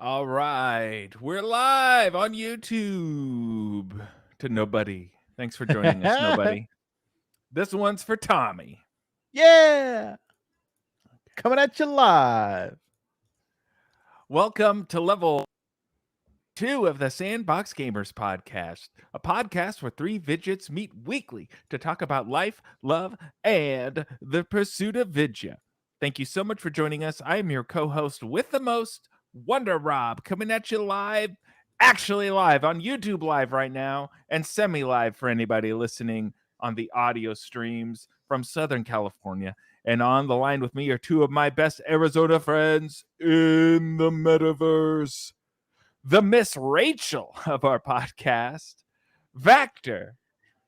All right, we're live on YouTube to nobody. Thanks for joining us, nobody. This one's for Tommy. Yeah. Coming at you live. Welcome to level 2 of the Sandbox Gamers podcast, a podcast where three vidgets meet weekly to talk about life, love, and the pursuit of vidya. Thank you so much for joining us. I am your co-host with the most, Wonder Rob, coming at you live, actually live on YouTube Live right now, and semi-live for anybody listening on the audio streams from Southern California. And on the line with me are two of my best Arizona friends in the metaverse. The Miss Rachel of our podcast, Vactor.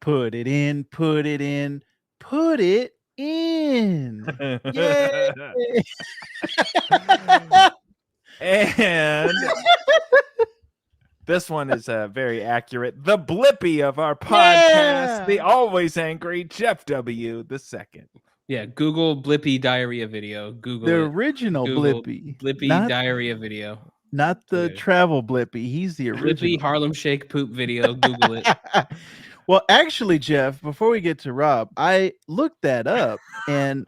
Put it in, put it in, put it in. Yay. And this one is very accurate. The Blippy of our podcast, the always angry JeffW the second. Yeah, Google Blippy diarrhea video. Google the it. original Google Blippy. Blippy diarrhea video. Not the travel Blippy. He's the original. Blippy Harlem Shake poop video. Google it. Well, actually, Jeff, before we get to Rob, I looked that up and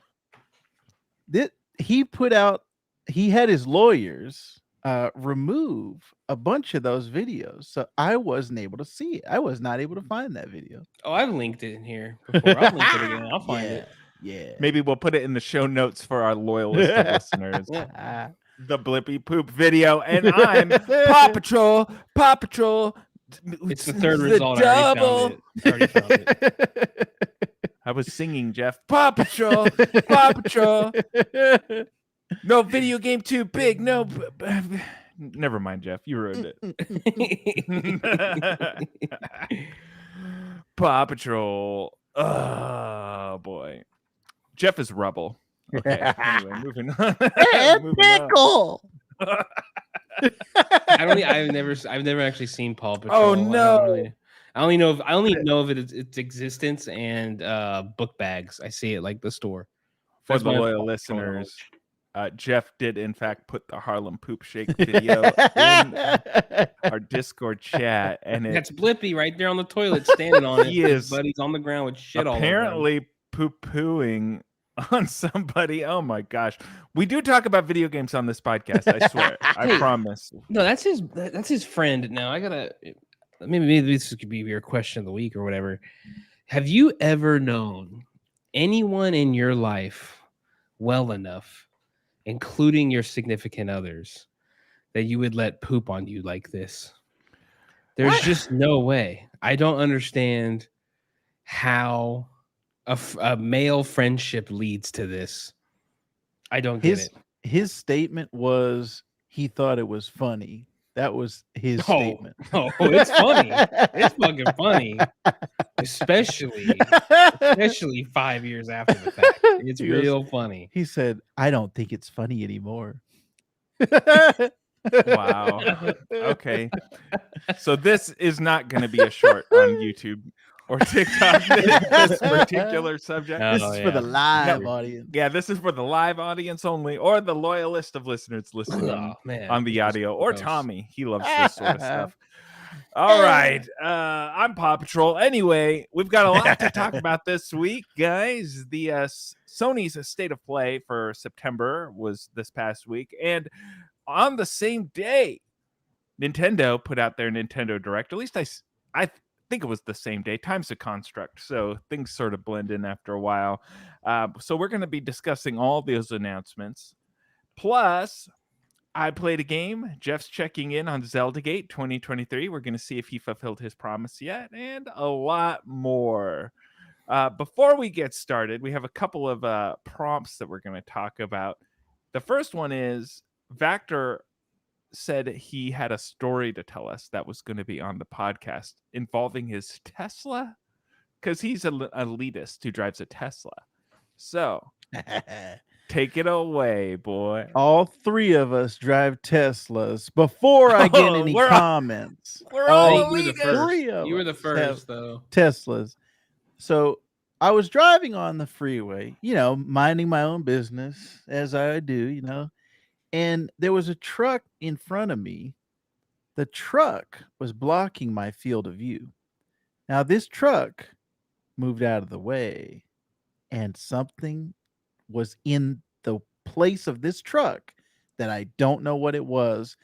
he had his lawyers remove a bunch of those videos. So I wasn't able to see it. I was not able to find that video. Oh, I've linked it in here before. I'll link it again. I'll find it. Yeah. Maybe we'll put it in the show notes for our loyalist listeners. The Blippy poop video. And I'm Paw Patrol. Paw Patrol. It's the third result. I already found it. I was singing, Jeff. Paw Patrol. Paw Patrol. No video game too big. No. Never mind, Jeff. You ruined it. Paw Patrol. Oh, boy. Jeff is rubble. Okay. Anyway, moving on. Pickle. I've never actually seen Paw Patrol. Oh no! I only know of its existence and book bags. I see it like the store. For the loyal listeners, Jeff did in fact put the Harlem Poop Shake video in our Discord chat, and that's Blippy right there on the toilet, standing on it. He is, but he's on the ground with shit all over him. Apparently poo-pooing on somebody. Oh my gosh, we do talk about video games on this podcast. I swear. I promise. No, that's his friend. Now I gotta maybe this could be your question of the week or whatever. Have you ever known anyone in your life well enough, including your significant others, that you would let poop on you like this? There's just no way. I don't understand how a male friendship leads to this. I don't get it. His statement was he thought it was funny. That was his statement. Oh, it's funny. It's fucking funny. Especially 5 years after the fact. It's real funny. He said, I don't think it's funny anymore. Wow. Okay. So this is not going to be a short on YouTube or TikTok, this particular subject. This is for the live audience. Yeah, this is for the live audience only, or the loyalist of listeners listening on the audio, or Tommy. He loves this sort of stuff. All right. I'm Paw Patrol. Anyway, we've got a lot to talk about this week, guys. The Sony's State of Play for September was this past week, and on the same day, Nintendo put out their Nintendo Direct. At least I think it was the same day. Time's a construct, so things sort of blend in after a while. So we're going to be discussing all those announcements. Plus, I played a game. Jeff's checking in on Zelda Gate 2023. We're going to see if he fulfilled his promise yet, and a lot more. Before we get started, we have a couple of prompts that we're going to talk about. The first one is Vactor said he had a story to tell us that was going to be on the podcast involving his Tesla, because he's an elitist who drives a Tesla. So take it away, boy. All three of us drive Teslas. Before I get any comments, we're all elitist. You were the first, though. Teslas. So I was driving on the freeway, minding my own business as I do, and there was a truck in front of me. The truck was blocking my field of view. Now, this truck moved out of the way, and something was in the place of this truck that I don't know what it was,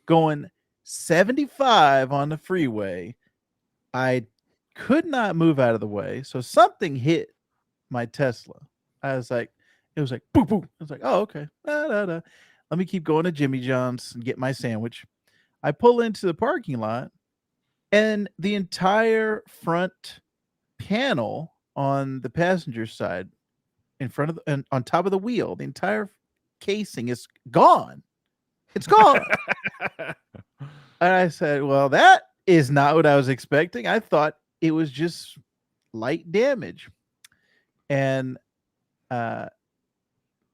going 75 on the freeway. I could not move out of the way, so something hit my Tesla. I was like, it was like boop boop. I was like, oh, okay. Da, da, da. Let me keep going to Jimmy John's and get my sandwich. I pull into the parking lot, and the entire front panel on the passenger side, in front of and on top of the wheel, the entire casing is gone. It's gone. And I said, well, that is not what I was expecting. I thought it was just light damage. And my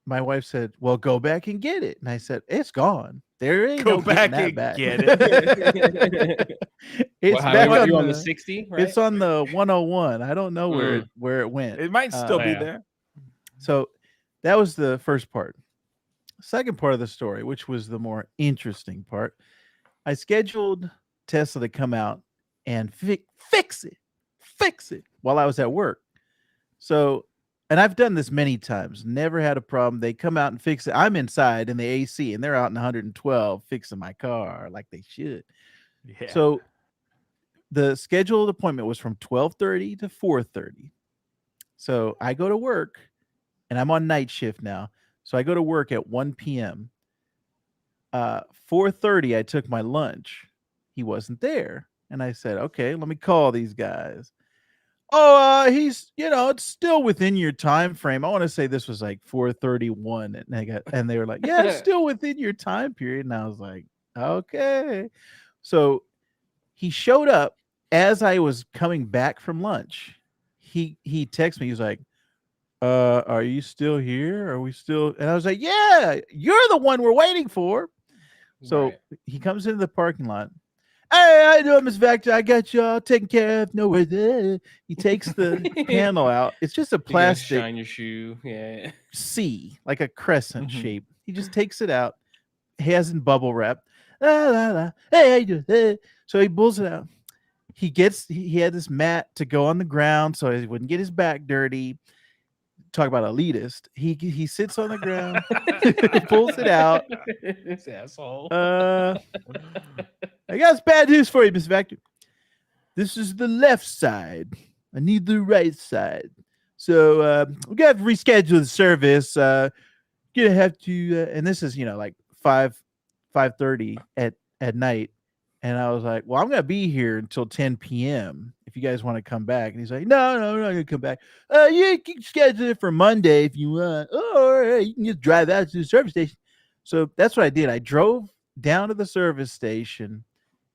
wife said, well, go back and get it. And I said, it's gone. There ain't Go no back getting and that back. get it. It's Well, back you on on the 60, right? It's on the 101. I don't know where it went. It might still be yeah. there. So that was the first part. Second part of the story, which was the more interesting part, I scheduled Tesla to come out and fix it while I was at work. So, and I've done this many times, never had a problem. They come out and fix it. I'm inside in the AC and they're out in 112 fixing my car like they should. Yeah. So the scheduled appointment was from 12:30 to 4:30. So I go to work, and I'm on night shift now. So I go to work at 1 p.m. 4:30, I took my lunch. He wasn't there. And I said, okay, let me call these guys. Oh, he's, it's still within your time frame. I want to say this was like 4:31. And they were like, yeah, it's still within your time period. And I was like, okay. So he showed up as I was coming back from lunch. He texted me. He was like, are you still here? Are we still? And I was like, yeah, you're the one we're waiting for. So he comes into the parking lot. Hey, how you doing, Miss Vactor? I got y'all taken care of. No worries. He takes the panel out. It's just a plastic shine your shoe. Yeah. C, like a crescent shape. He just takes it out. He has in bubble wrap. La, la, la. Hey, how you doing? Hey. So he pulls it out. He had this mat to go on the ground so he wouldn't get his back dirty. Talk about elitist. He sits on the ground, he pulls it out. This asshole. I got some bad news for you, Miss Vactor. This is the left side. I need the right side. So we're gonna have to reschedule the service. Gonna have to, and this is like 5:30 at night. And I was like, well, I'm going to be here until 10 p.m. if you guys want to come back. And he's like, no, I'm not going to come back. You can schedule it for Monday if you want. Or you can just drive out to the service station. So that's what I did. I drove down to the service station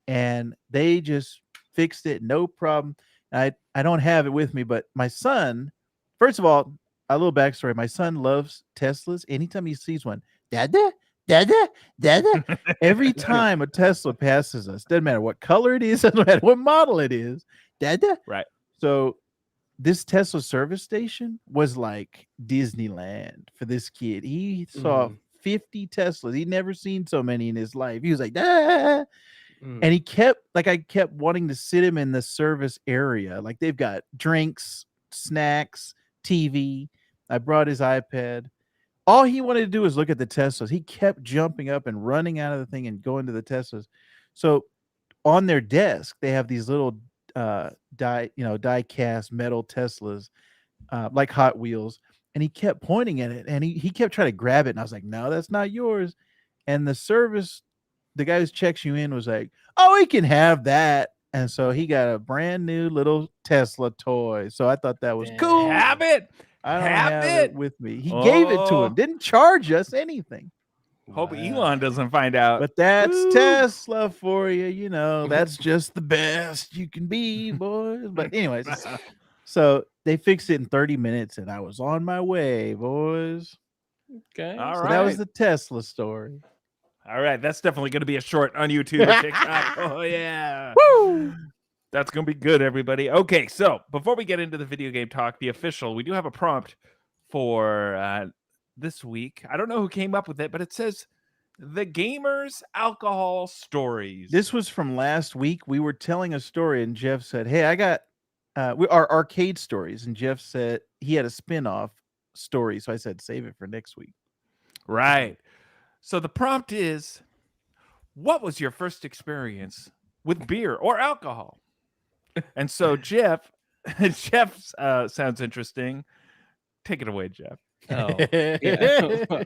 and they just fixed it. No problem. I don't have it with me, but my son, first of all, a little backstory. My son loves Teslas. Anytime he sees one, Dada. Every time a Tesla passes us, doesn't matter what color it is, doesn't matter what model it is, Dada. Right. So this Tesla service station was like Disneyland for this kid. He saw 50 Teslas. He'd never seen so many in his life. He was like, ah. And he I kept wanting to sit him in the service area. Like they've got drinks, snacks, TV. I brought his iPad. All he wanted to do was look at the Teslas. He kept jumping up and running out of the thing and going to the Teslas. So on their desk, they have these little die-cast metal Teslas, like Hot Wheels. And he kept pointing at it and he kept trying to grab it. And I was like, no, that's not yours. And the guy who checks you in was like, oh, he can have that. And so he got a brand new little Tesla toy. So I thought that was cool. Have it. I don't have it with me. He gave it to him. Didn't charge us anything. Hope Elon doesn't find out. But that's Tesla for you. That's just the best you can be, boys. But anyways, so they fixed it in 30 minutes and I was on my way, boys. Okay. All so right. that was the Tesla story. All right. That's definitely going to be a short on YouTube or TikTok. Oh, yeah. Woo! That's going to be good, everybody. Okay, so before we get into the video game talk, the official, we do have a prompt for this week. I don't know who came up with it, but it says The gamers' alcohol stories. This was from last week. We were telling a story, and Jeff said, "Hey, I got our arcade stories." And Jeff said he had a spin-off story, so I said, "Save it for next week." Right. So the prompt is, what was your first experience with beer or alcohol? And so Jeff sounds interesting. Take it away, Jeff. Oh, yeah.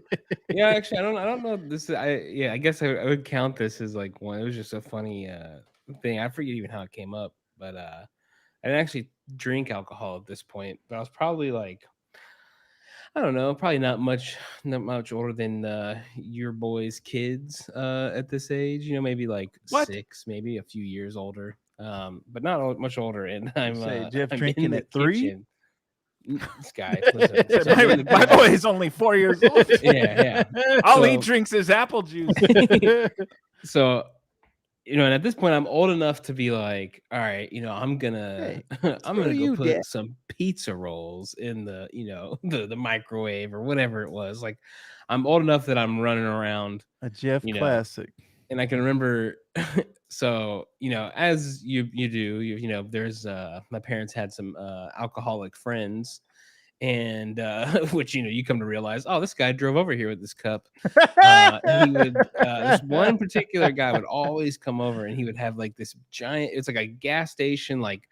Yeah, actually, I don't know this. I guess I would count this as like one. It was just a funny thing. I forget even how it came up, but I didn't actually drink alcohol at this point. But I was probably like, I don't know, probably not much older than your boys' kids at this age. You know, maybe like What? 6, maybe a few years older, but not much older. And I'm Jeff I'm drinking in the at 3? kitchen. This guy, listen, so I'm in the My kitchen. boy is only 4 years old. Yeah. All So- he drinks is apple juice. So, and at this point, I'm old enough to be like, all right, I'm gonna, I'm gonna go put some pizza rolls in the, the microwave or whatever it was. Like, I'm old enough that I'm running around. A Jeff classic. And I can remember, so as you do, there's my parents had some alcoholic friends. And which you come to realize, oh, this guy drove over here with this cup. He would this one particular guy would always come over, and he would have like this giant. It's like a gas station, like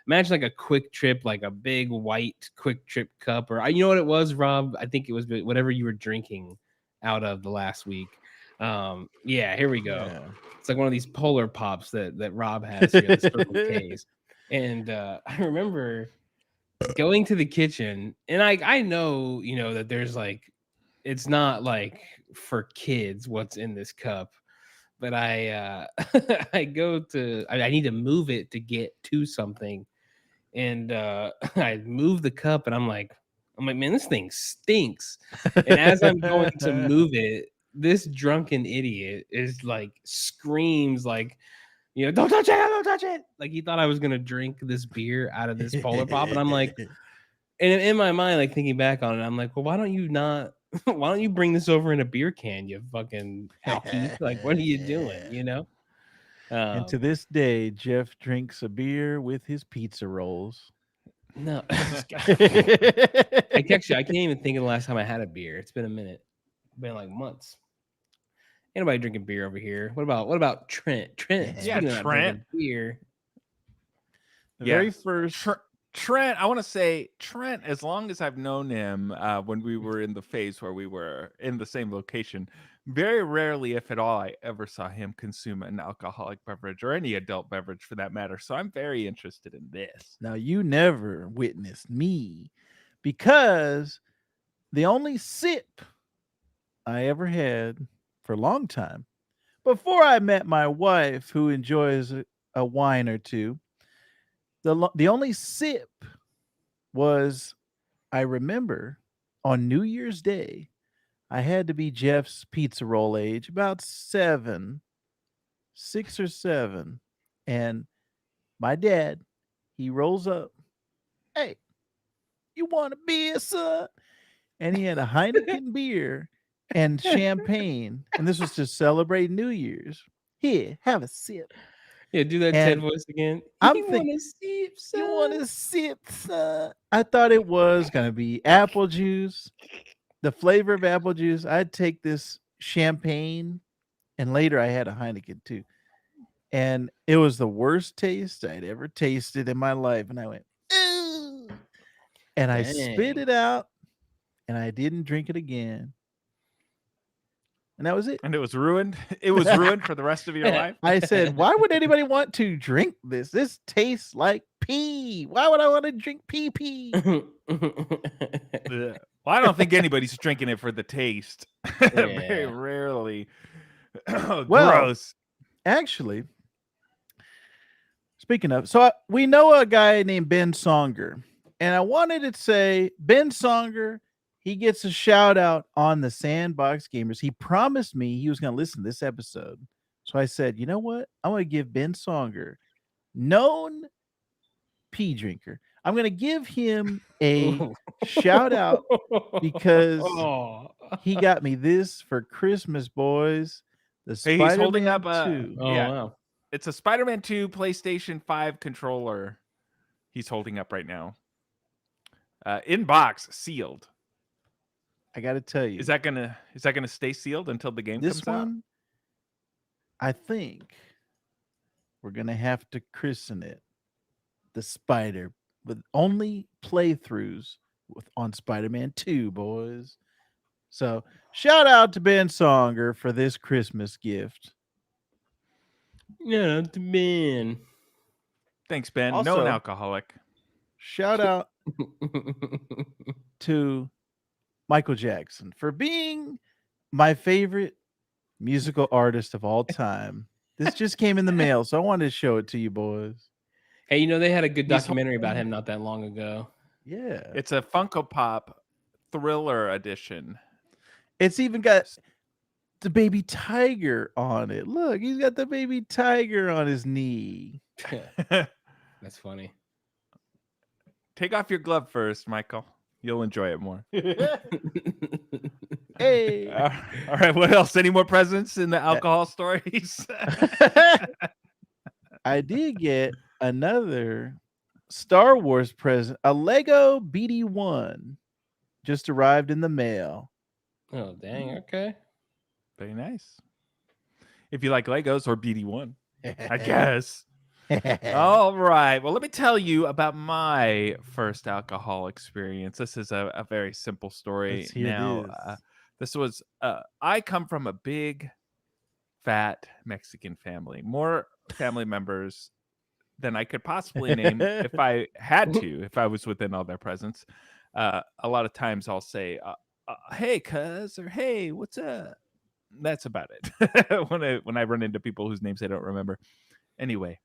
imagine like a Quick Trip, like a big white Quick Trip cup, or you know what it was, Rob? I think it was whatever you were drinking out of the last week. Yeah, here we go. Yeah. It's like one of these Polar Pops that Rob has here, the Circle K's, and I remember going to the kitchen, and I know that there's like, it's not like for kids what's in this cup, but I I need to move it to get to something, and I move the cup, and I'm like, man, this thing stinks. And as I'm going to move it, this drunken idiot is like screams like, don't touch it, don't touch it. Like he thought I was gonna drink this beer out of this Polar Pop, and I'm like, and in my mind, like thinking back on it, I'm like, well, why don't you bring this over in a beer can, you fucking alky? Like, what are you doing? And to this day, Jeff drinks a beer with his pizza rolls. No, I can't even think of the last time I had a beer. It's been a minute. It's been like months. Anybody drinking beer over here? What about Trent? Trent, Trent. Beer. The very first Trent, I want to say Trent, as long as I've known him, when we were in the phase where we were in the same location, very rarely, if at all, I ever saw him consume an alcoholic beverage or any adult beverage for that matter. So I'm very interested in this. Now, you never witnessed me, because the only sip I ever had for a long time, before I met my wife, who enjoys a wine or two, the only sip was, I remember, on New Year's Day, I had to be Jeff's pizza roll age, about 6 or 7. And my dad, he rolls up, "Hey, you want a beer, son?" And he had a Heineken beer and champagne. And this was to celebrate New Year's. "Here, have a sip." Yeah, do that Ted voice again. I'm You thinking, want a sip, son? "You want a sip, son?" I thought it was going to be apple juice, the flavor of apple juice. I'd take this champagne, and later I had a Heineken too. And it was the worst taste I'd ever tasted in my life. And I went, "Ooh." And I spit it out, and I didn't drink it again. And that was it. And it was ruined. It was ruined for the rest of your life. I said, why would anybody want to drink this? This tastes like pee. Why would I want to drink pee? Well, I don't think anybody's drinking it for the taste. Very rarely. Gross. Actually, speaking of, so we know a guy named Ben Songer, and I wanted to say, Ben Songer, he gets a shout out on the Sandbox Gamers. He promised me he was going to listen to this episode. So I said, you know what? I'm going to give Ben Songer, known pee drinker, I'm going to give him a shout out because He got me this for Christmas, boys. The Hey, he's holding Spider-Man up 2. Oh yeah, wow. it's a Spider-Man 2 PlayStation 5 controller. He's holding up right now. In box, sealed. I got to tell you, Is that gonna stay sealed until the game this comes out? one, I think we're going to have to christen it the Spider with only playthroughs on Spider-Man 2, boys. So shout out to Ben Songer for this Christmas gift. Yeah, to Ben. Thanks, Ben. No, Also, an alcoholic. Shout out to Michael Jackson for being my favorite musical artist of all time. This just came in the mail, so I wanted to show it to you boys. Hey, they had a good He's documentary about him not that long ago. Yeah. It's a Funko Pop Thriller edition. It's even got the baby tiger on it. Look, he's got the baby tiger on his knee. That's funny. Take off your glove first, Michael. You'll enjoy it more. Hey. All right. What else? Any more presents in the alcohol stories? I did get another Star Wars present, a Lego BD-1 just arrived in the mail. Oh, dang. Okay. Very nice. If you like Legos or BD-1, I guess. All right. Well, let me tell you about my first alcohol experience. This is a very simple story. Let's hear this. This was, I come from a big, fat Mexican family. More family members than I could possibly name if I had to, if I was within all their presence. A lot of times I'll say, hey, cuz, or hey, what's up? That's about it. when I run into people whose names I don't remember. Anyway,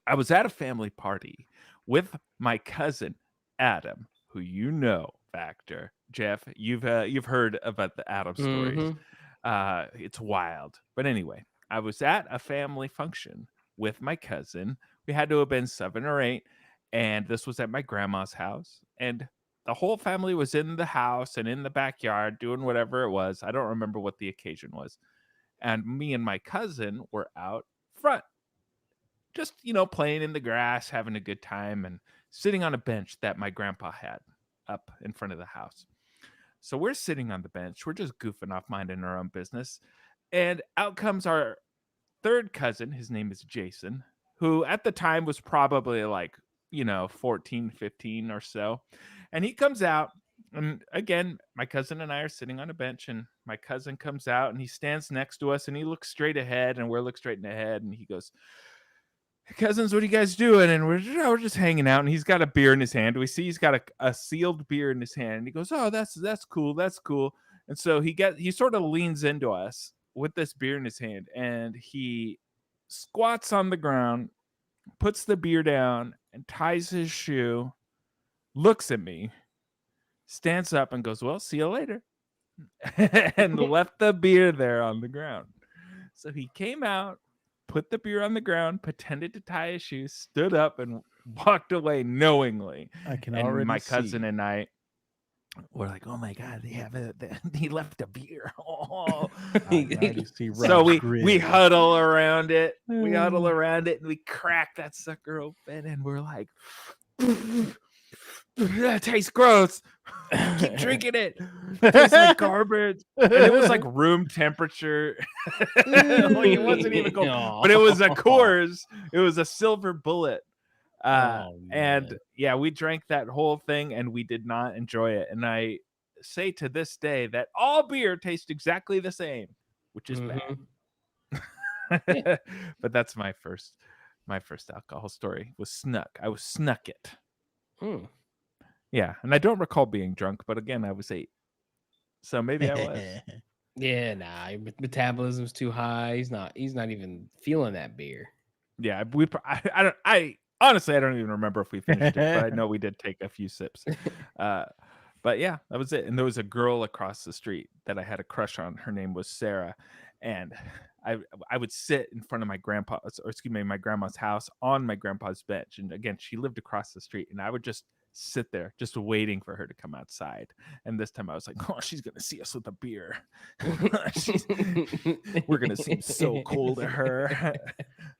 I was at a family party with my cousin Adam, who Vactor, Jeff. You've heard about the Adam stories. It's wild. But anyway, I was at a family function with my cousin. We had to have been 7 or 8, and this was at my grandma's house. And the whole family was in the house and in the backyard doing whatever it was. I don't remember what the occasion was. And me and my cousin were out front, just, playing in the grass, having a good time, and sitting on a bench that my grandpa had up in front of the house. So we're sitting on the bench. We're just goofing off, minding our own business. And out comes our third cousin. His name is Jason, who at the time was probably like, 14, 15 or so. And he comes out. And again, my cousin and I are sitting on a bench, and my cousin comes out and he stands next to us and he looks straight ahead, and we're looking straight ahead. And he goes, cousins, what are you guys doing? And we're just hanging out, and he's got a beer in his hand. We see he's got a sealed beer in his hand, and he goes, oh, that's cool. And so he sort of leans into us with this beer in his hand, and he squats on the ground, puts the beer down, and ties his shoe, looks at me, stands up, and goes, well, see you later, and left the beer there on the ground. So he came out, put the beer on the ground, pretended to tie his shoes, stood up, and walked away knowingly. I can and already my cousin see. and I were like, "Oh my god, he left a beer!" Oh. So we huddle around it. We huddle around it, and we crack that sucker open, and we're like, "That tastes gross. Keep drinking it. It tastes like garbage." And it was like room temperature. Like it wasn't even cold, but it was a Coors. It was a Silver Bullet. And yeah, we drank that whole thing, and we did not enjoy it. And I say to this day that all beer tastes exactly the same, which is bad. But that's my first alcohol story. I was snuck it. Yeah, and I don't recall being drunk, but again, I was 8, so maybe I was. Yeah, nah, your metabolism's too high. He's not even feeling that beer. Yeah, I honestly, I don't even remember if we finished it, but I know we did take a few sips. But yeah, that was it. And there was a girl across the street that I had a crush on. Her name was Sarah, and I would sit in front of my grandma's house on my grandpa's bench. And again, she lived across the street, and I would just sit there just waiting for her to come outside. And this time I was like, oh, she's gonna see us with a beer. We're gonna seem so cool to her.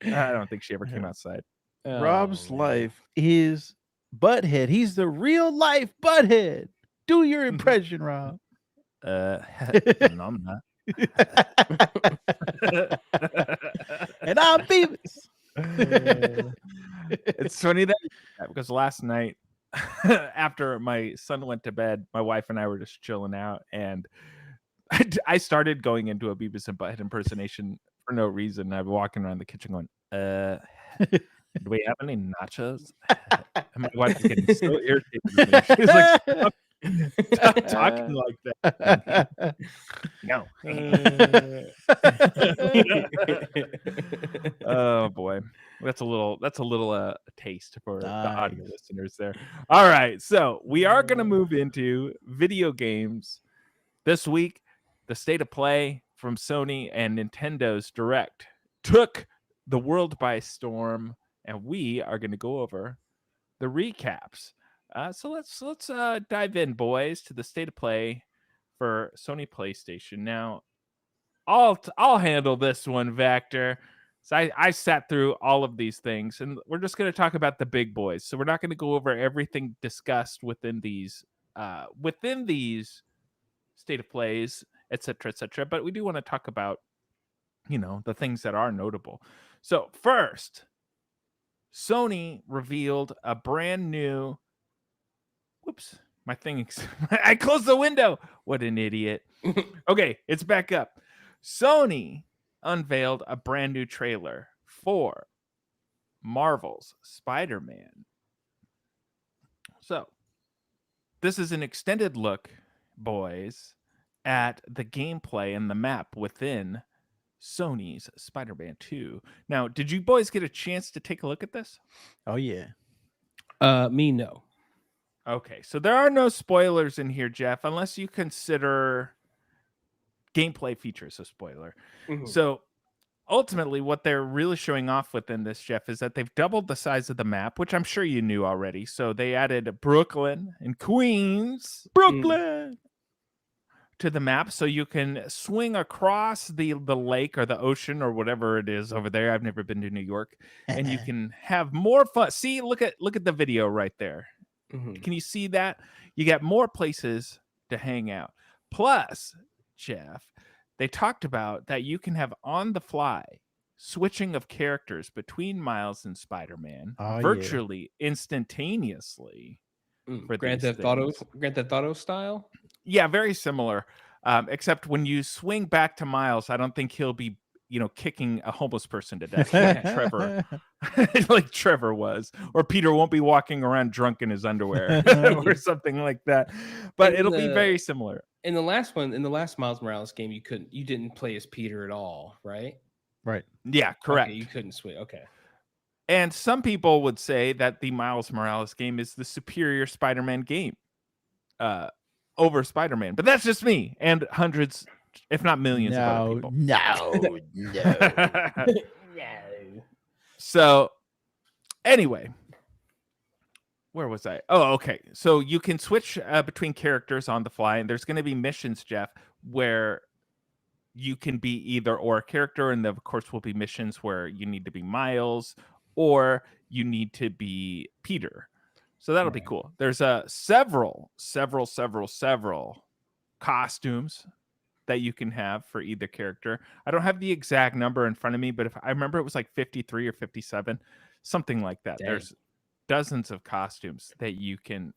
I don't think she ever came outside. Rob's life is Butthead. He's the real life Butthead. Do your impression, Rob. No, I'm not. And I'm Beavis. It's funny that because last night after my son went to bed, my wife and I were just chilling out, and I started going into a Beavis and Butthead impersonation for no reason. I've been walking around the kitchen going, do we have any nachos? And my wife is getting so irritated with me. She's like, stop talking like that. No. Oh boy. That's a little taste for the audio listeners there. All right. So we are going to move into video games this week. The state of play from Sony and Nintendo's Direct took the world by storm, and we are going to go over the recaps. So let's dive in, boys, to the state of play for Sony PlayStation. Now, I'll handle this one, Vactor. So I sat through all of these things, and we're just going to talk about the big boys. So we're not going to go over everything discussed within these state of plays, etc., etc. But we do want to talk about, the things that are notable. So first, Sony revealed a brand new. Whoops, my thing. I closed the window. What an idiot. Okay, it's back up. Sony unveiled a brand new trailer for Marvel's Spider-Man. So, this is an extended look, boys, at the gameplay and the map within Sony's Spider-Man 2. Now, did you boys get a chance to take a look at this? Oh, yeah. Me, no. Okay, so there are no spoilers in here, Jeff, unless you consider gameplay features a spoiler. Mm-hmm. So ultimately what they're really showing off within this, Jeff, is that they've doubled the size of the map, which I'm sure you knew already. So they added Brooklyn and Queens, to the map, so you can swing across the lake or the ocean or whatever it is over there. I've never been to New York, and you can have more fun. See, look at the video right there. Mm-hmm. Can you see that? You get more places to hang out. Plus, Jeff, they talked about that you can have on the fly switching of characters between Miles and Spider-Man virtually instantaneously. Grand Theft Auto style? Yeah, very similar. Except when you swing back to Miles, I don't think he'll be, kicking a homeless person to death like Trevor, like Trevor was, or Peter won't be walking around drunk in his underwear or something like that. But it'll be very similar. In the last Miles Morales game, you didn't play as Peter at all, right? Right. Yeah, correct. Okay, you couldn't switch. Okay. And some people would say that the Miles Morales game is the superior Spider-Man game over Spider-Man. But that's just me and hundreds, if not millions of other people. No. So, anyway, where was I? Oh, okay. So you can switch between characters on the fly, and there's going to be missions, Jeff, where you can be either or character, and of course will be missions where you need to be Miles or you need to be Peter. So that'll be cool. There's several costumes that you can have for either character. I don't have the exact number in front of me, but if I remember, it was like 53 or 57, something like that. Dang. There's dozens of costumes that you can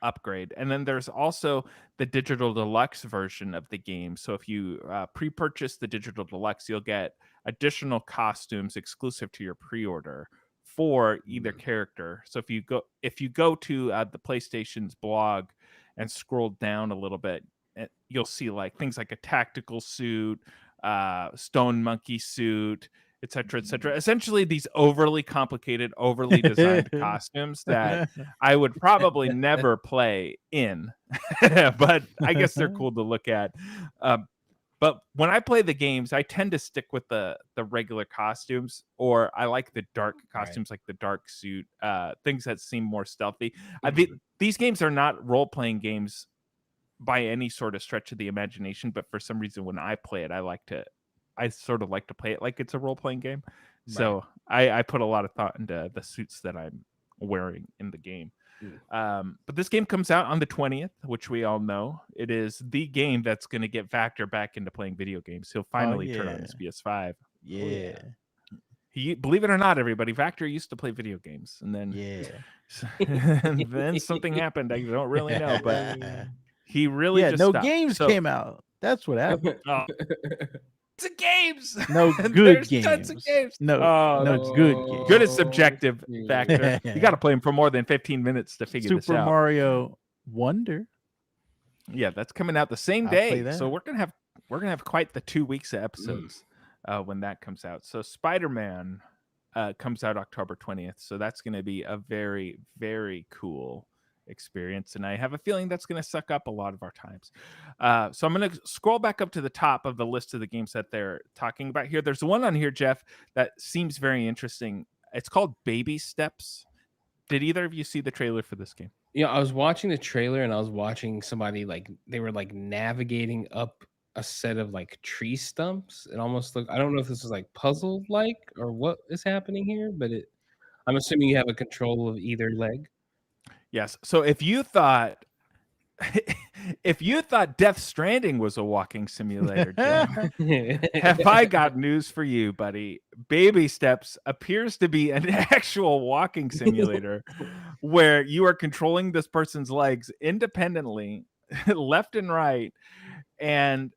upgrade. And then there's also the digital deluxe version of the game. So if you pre-purchase the digital deluxe, you'll get additional costumes exclusive to your pre-order for either character. So if you go to the PlayStation's blog and scroll down a little bit, you'll see like things like a tactical suit, stone monkey suit, etc., etc. Essentially, these overly complicated, overly designed costumes that I would probably never play in, but I guess they're cool to look at. But when I play the games, I tend to stick with the regular costumes, or I like the dark costumes, like the dark suit, things that seem more stealthy. These games are not role-playing games by any sort of stretch of the imagination, but for some reason when I play it, I sort of like to play it like it's a role-playing game. So I put a lot of thought into the suits that I'm wearing in the game. But this game comes out on the 20th, which we all know. It is the game that's going to get Vactor back into playing video games. He'll finally turn on his PS5. Yeah. He, believe it or not, everybody, Vactor used to play video games, and then and then something happened. I don't really know, but he really just stopped. Games came out. That's what happened. It's a games. No good games. Tons of games. No good games. Good is subjective, Vactor. You got to play him for more than 15 minutes to figure this out. Super Mario Wonder. Yeah, that's coming out the same day. So we're gonna have quite the 2 weeks of episodes when that comes out. So Spider-Man comes out October 20th. So that's gonna be a very, very cool experience, and I have a feeling that's going to suck up a lot of our times. So I'm going to scroll back up to the top of the list of the games that they're talking about here. There's one on here, Jeff, that seems very interesting. It's called Baby Steps. Did either of you see the trailer for this game? Yeah, I was watching the trailer, and I was watching somebody they were navigating up a set of tree stumps. It almost looked, I don't know if this was puzzle or what is happening here, but I'm assuming you have a control of either leg. Yes. So if you thought Death Stranding was a walking simulator, have I got news for you, buddy. Baby Steps appears to be an actual walking simulator where you are controlling this person's legs independently, left and right, and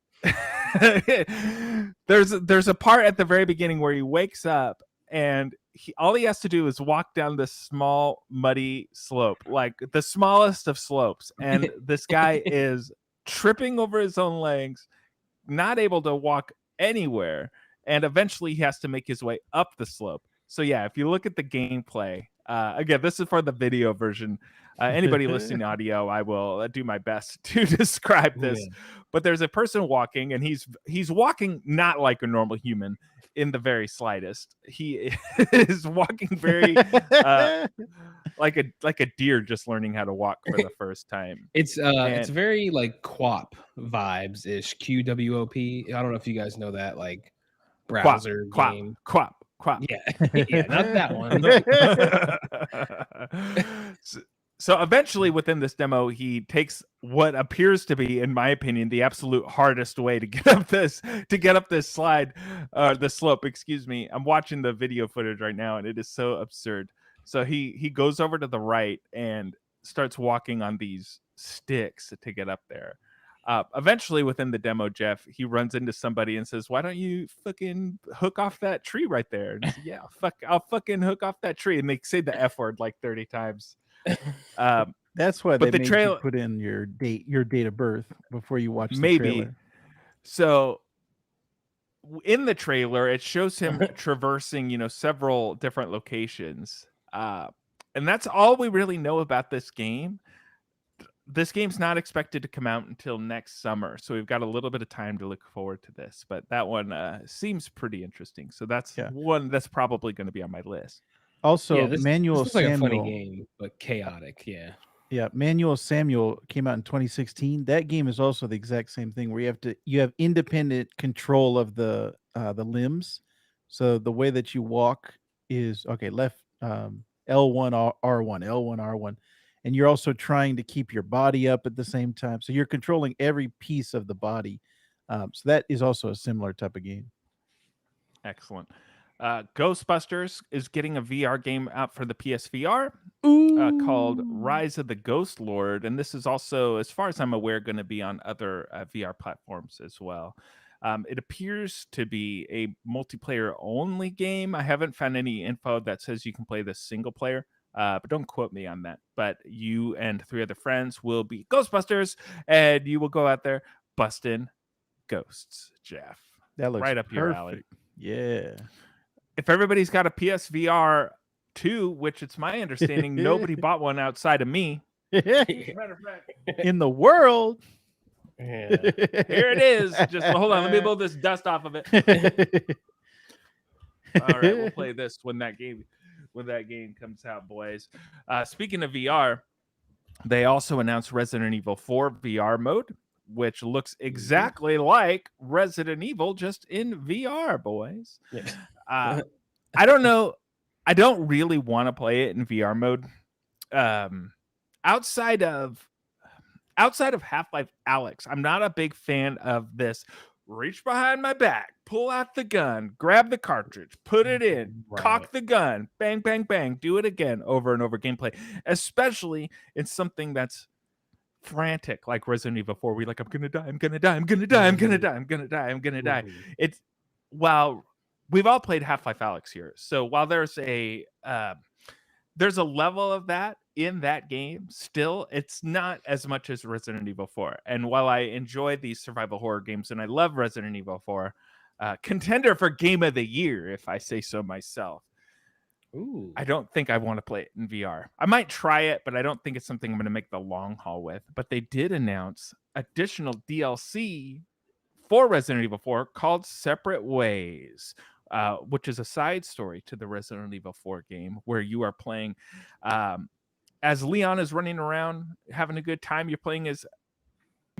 there's a part at the very beginning where he wakes up and all he has to do is walk down this small muddy slope, like the smallest of slopes, and this guy is tripping over his own legs, not able to walk anywhere, and eventually he has to make his way up the slope. So yeah, if you look at the gameplay, again, this is for the video version. Anybody listening to audio, I will do my best to describe this. But there's a person walking, and he's walking not like a normal human in the very slightest. He is walking very like a deer just learning how to walk for the first time. It's very QWOP vibes ish. QWOP. I don't know if you guys know that browser game. QWOP. Yeah, not that one. So eventually within this demo, he takes what appears to be, in my opinion, the absolute hardest way to get up this slide, the slope, excuse me. I'm watching the video footage right now, and it is so absurd. So he goes over to the right and starts walking on these sticks to get up there. Eventually within the demo, Jeff, he runs into somebody and says, "Why don't you fucking hook off that tree right there?" And he says, "Yeah, I'll fucking hook off that tree." And they say the F word 30 times. That's why they made you put in your date of birth before you watch the trailer. So in the trailer, it shows him traversing, several different locations. And that's all we really know about this game. This game's not expected to come out until next summer, so we've got a little bit of time to look forward to this. But that one seems pretty interesting. So that's one that's probably going to be on my list. Also, Manuel this Samuel, like a funny game, but chaotic. Yeah, Manuel Samuel came out in 2016. That game is also the exact same thing, where you have independent control of the limbs. So the way that you walk is left L1 R1, L1 R1, and you're also trying to keep your body up at the same time. So you're controlling every piece of the body. So that is also a similar type of game. Excellent. Ghostbusters is getting a VR game out for the PSVR called Rise of the Ghost Lord. And this is also, as far as I'm aware, going to be on other VR platforms as well. It appears to be a multiplayer only game. I haven't found any info that says you can play this single player, but don't quote me on that. But you and 3 other friends will be Ghostbusters, and you will go out there busting ghosts, Jeff. That looks right up perfect. Your alley. Yeah. If everybody's got a PSVR 2, which it's my understanding nobody bought one outside of me. In the world. Yeah. Here it is. Just hold on. Let me blow this dust off of it. All right, we'll play this when that game comes out, boys. Speaking of VR, they also announced Resident Evil 4 VR mode, which looks exactly like Resident Evil, just in VR, boys. Yeah. I don't know. I don't really want to play it in VR mode. Outside of Half-Life Alyx, I'm not a big fan of this. Reach behind my back, pull out the gun, grab the cartridge, put it in, cock the gun, bang, bang, bang, do it again over and over gameplay, especially in something that's frantic like Resident Evil 4. We like, I'm gonna die, I'm gonna die, I'm gonna die, I'm gonna die, I'm gonna die, I'm gonna die. It's while we've all played Half-Life Alyx here, so while there's a level of that in that game, still it's not as much as Resident Evil 4. And while I enjoy these survival horror games and I love Resident Evil 4, contender for game of the year, if I say so myself. Ooh. I don't think I want to play it in VR. I might try it, but I don't think it's something I'm going to make the long haul with. But they did announce additional DLC for Resident Evil 4 called Separate Ways, which is a side story to the Resident Evil 4 game where you are playing as Leon is running around having a good time. You're playing as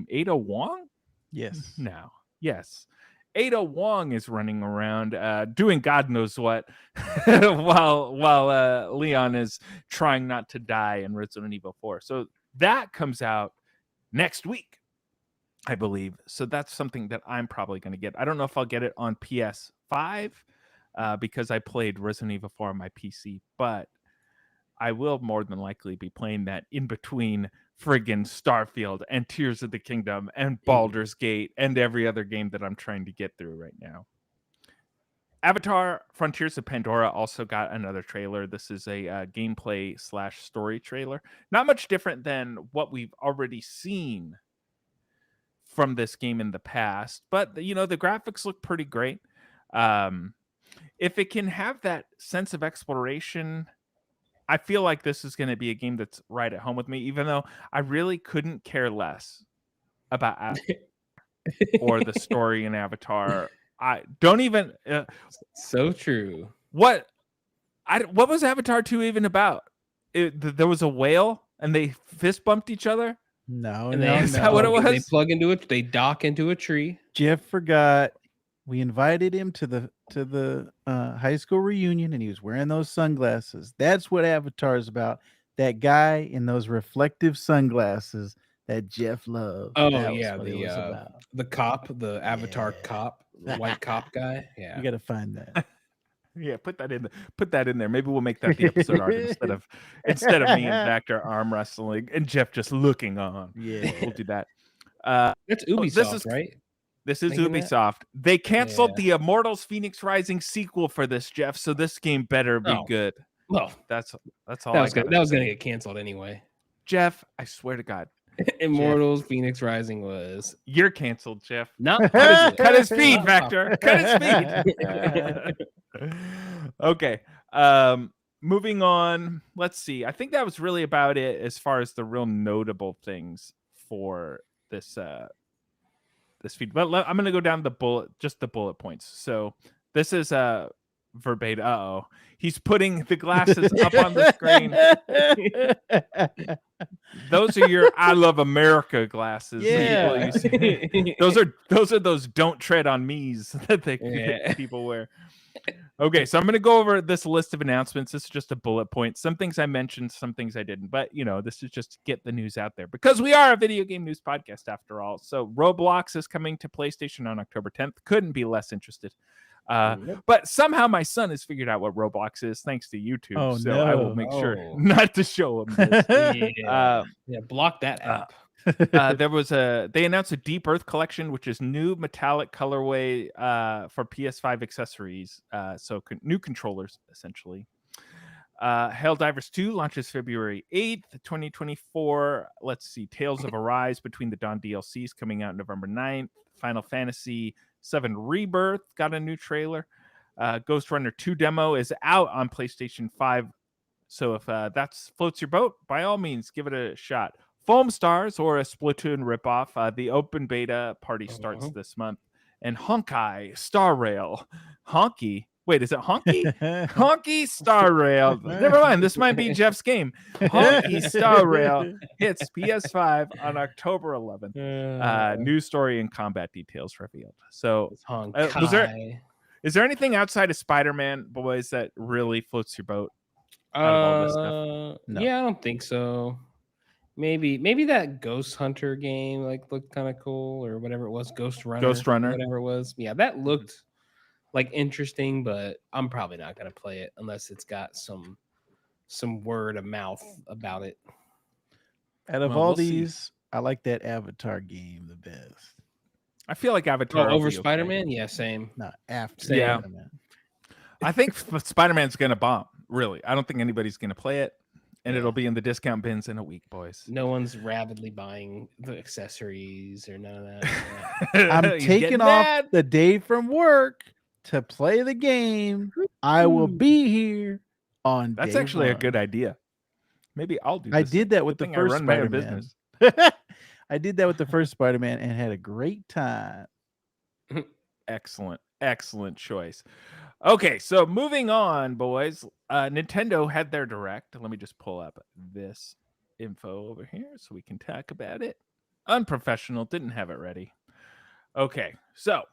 Ada Wong? Yes. No. Yes. Ada Wong is running around doing God knows what while Leon is trying not to die in Resident Evil 4. So that comes out next week, I believe. So that's something that I'm probably going to get. I don't know if I'll get it on PS5 because I played Resident Evil 4 on my PC, but I will more than likely be playing that in between friggin' Starfield and Tears of the Kingdom and Baldur's Gate and every other game that I'm trying to get through right now. Avatar Frontiers of Pandora also got another trailer. This is a gameplay / story trailer. Not much different than what we've already seen from this game in the past, but the graphics look pretty great. If it can have that sense of exploration, I feel like this is going to be a game that's right at home with me, even though I really couldn't care less about Avatar or the story in Avatar. I don't even. So true. What was Avatar 2 even about? There was a whale and they fist bumped each other. No, is that what it was? They plug into it. They dock into a tree. Jeff forgot. We invited him to the high school reunion, and he was wearing those sunglasses. That's what Avatar is about. That guy in those reflective sunglasses that Jeff loved. Oh Yeah, the cop, the Avatar cop, the white cop guy. Yeah, you got to find that. Yeah, put that in there. Maybe we'll make that the episode art instead of me and Vactor arm wrestling and Jeff just looking on. Yeah, we'll do that. That's Ubisoft, right? This is Ubisoft. They canceled the Immortals Phoenix Rising sequel for this, Jeff. So this game better be good. Well, that's all. That was going to get canceled anyway. Jeff, I swear to God, Immortals Phoenix Rising was. You're canceled, Jeff. Not cut his feed, Vactor. Cut his feed. Okay. Moving on. Let's see. I think that was really about it as far as the real notable things for this feed. But I'm going to go down the bullet points. So this is verbatim. He's putting the glasses up on the screen. Those are your I Love America glasses. Yeah. Those are those don't tread on me's that people wear. Okay, so I'm going to go over this list of announcements. This is just a bullet point. Some things I mentioned, some things I didn't. But, this is just to get the news out there. Because we are a video game news podcast, after all. So Roblox is coming to PlayStation on October 10th. Couldn't be less interested. But somehow my son has figured out what Roblox is, thanks to YouTube. I will make sure not to show him this. Block that app. They announced a Deep Earth collection, which is new metallic colorway for PS5 accessories. So new controllers, essentially. Helldivers 2 launches February 8th, 2024. Let's see. Tales of Arise Between the Dawn DLCs coming out November 9th. Final Fantasy 7 Rebirth got a new trailer. Ghost Runner 2 demo is out on PlayStation 5. So if that floats your boat, by all means, give it a shot. Foam Stars, or a Splatoon ripoff. The open beta party starts this month. And Honkai Star Rail. Honky. Wait, is it Honky? Honky Star Rail. Never mind. This might be Jeff's game. Honky Star Rail hits PS5 on October 11th. New story and combat details revealed. So, is there anything outside of Spider-Man, boys, that really floats your boat? Out of all this stuff? No. Yeah, I don't think so. Maybe that Ghost Hunter game looked kind of cool, or whatever it was, Ghost Runner, whatever it was. Yeah, that looked like interesting, but I'm probably not gonna play it unless it's got some word of mouth about it. Out of all these, I like that Avatar game the best. I feel like Avatar over Spider-Man. Okay. Yeah, same. No, after Spider-Man. I think Spider-Man's gonna bomb. Really, I don't think anybody's gonna play it. And it'll be in the discount bins in a week, boys. No one's rapidly buying the accessories or none of that. I'm taking off the day from work to play the game. I will be here on That's day actually one. a good idea. Maybe I'll do this. I did that with the first Spider-Man. I did that with the first Spider-Man and had a great time. Excellent choice. Okay, so moving on, boys. Nintendo had their direct. Let me just pull up this info over here so we can talk about it. Unprofessional, didn't have it ready. Okay, so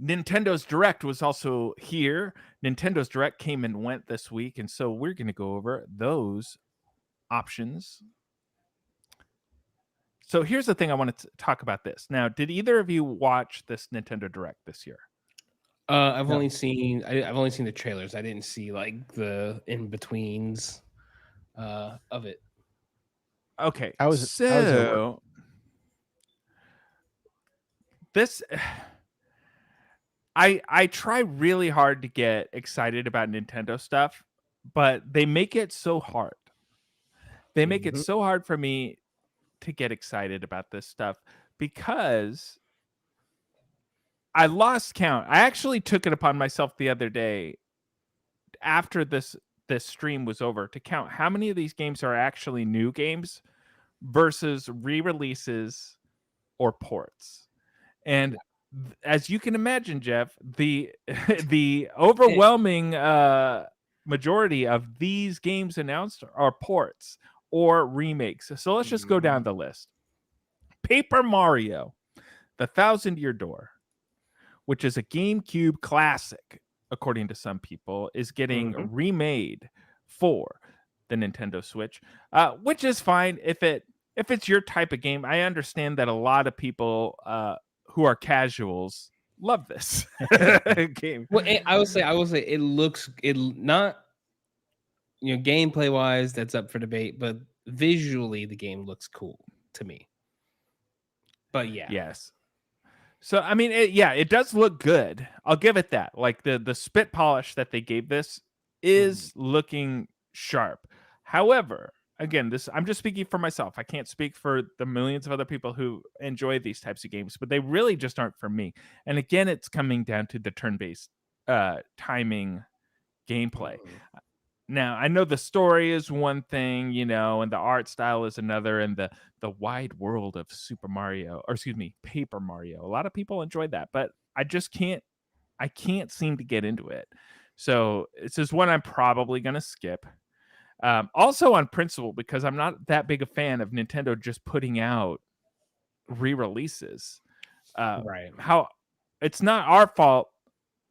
Nintendo's direct was also here. Nintendo's direct came and went this week, and so we're going to go over those options. So here's the thing I want to talk about this. Now, did either of you watch this Nintendo Direct this year? I've only seen the trailers. I didn't see the in betweens of it. Okay, this I try really hard to get excited about Nintendo stuff, but they make it so hard. They make it so hard for me to get excited about this stuff because I lost count. I actually took it upon myself the other day after this stream was over to count how many of these games are actually new games versus re-releases or ports. And as you can imagine, Jeff, the overwhelming majority of these games announced are ports or remakes. So let's just go down the list. Paper Mario, The 1,000-Year Door, which is a GameCube classic, according to some people, is getting remade for the Nintendo Switch, which is fine if it's your type of game. I understand that a lot of people who are casuals love this game. Well, I will say it not, gameplay wise, that's up for debate, but visually the game looks cool to me. But yes. So I mean, it does look good. I'll give it that. Like the spit polish that they gave this is looking sharp. However, again, I'm just speaking for myself. I can't speak for the millions of other people who enjoy these types of games, but they really just aren't for me. And again, it's coming down to the turn-based timing gameplay. Now, I know the story is one thing, and the art style is another, and the wide world of Paper Mario. A lot of people enjoy that, but I can't seem to get into it. So this is one I'm probably going to skip. Also on principle, because I'm not that big a fan of Nintendo just putting out re-releases. Right. How it's not our fault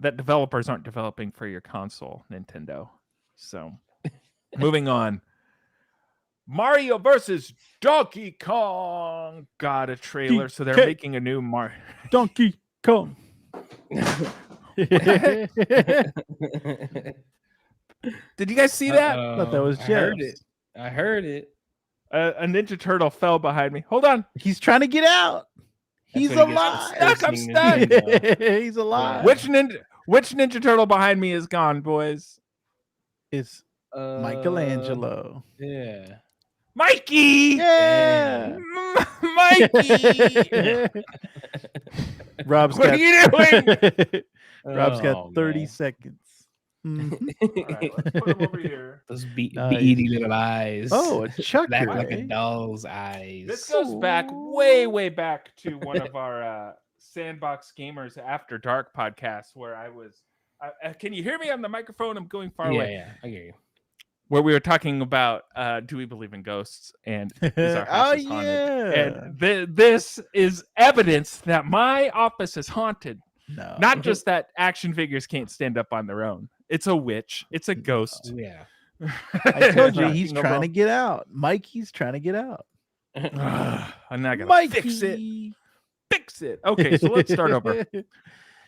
that developers aren't developing for your console, Nintendo. So, moving on. Mario versus Donkey Kong got a trailer, so they're making a new Mario. Donkey Kong. Did you guys see that? I thought that was Jeff. I heard it. A Ninja Turtle fell behind me. Hold on. He's trying to get out. He's alive. I'm stuck. He's alive. Which Ninja Turtle behind me is gone, boys? It's Michelangelo. Yeah. Mikey! Yeah. Mikey! Rob's what are you doing? Rob's got 30 seconds. All right, let's put them over here. Those Nice. beady little eyes. Oh, a chucker. Back like a eh? doll's eyes. This goes back way back to one of our Sandbox Gamers After Dark podcasts where I was. Can you hear me on the microphone? I'm going far away. Yeah, I hear you. Where we were talking about do we believe in ghosts and is our house haunted? And this is evidence that my office is haunted. No. Not just that action figures can't stand up on their own. It's a witch. It's a ghost. Yeah. I told you he's trying to get out. Mikey's trying to get out. I'm not gonna fix it. Fix it. Okay, so let's start over.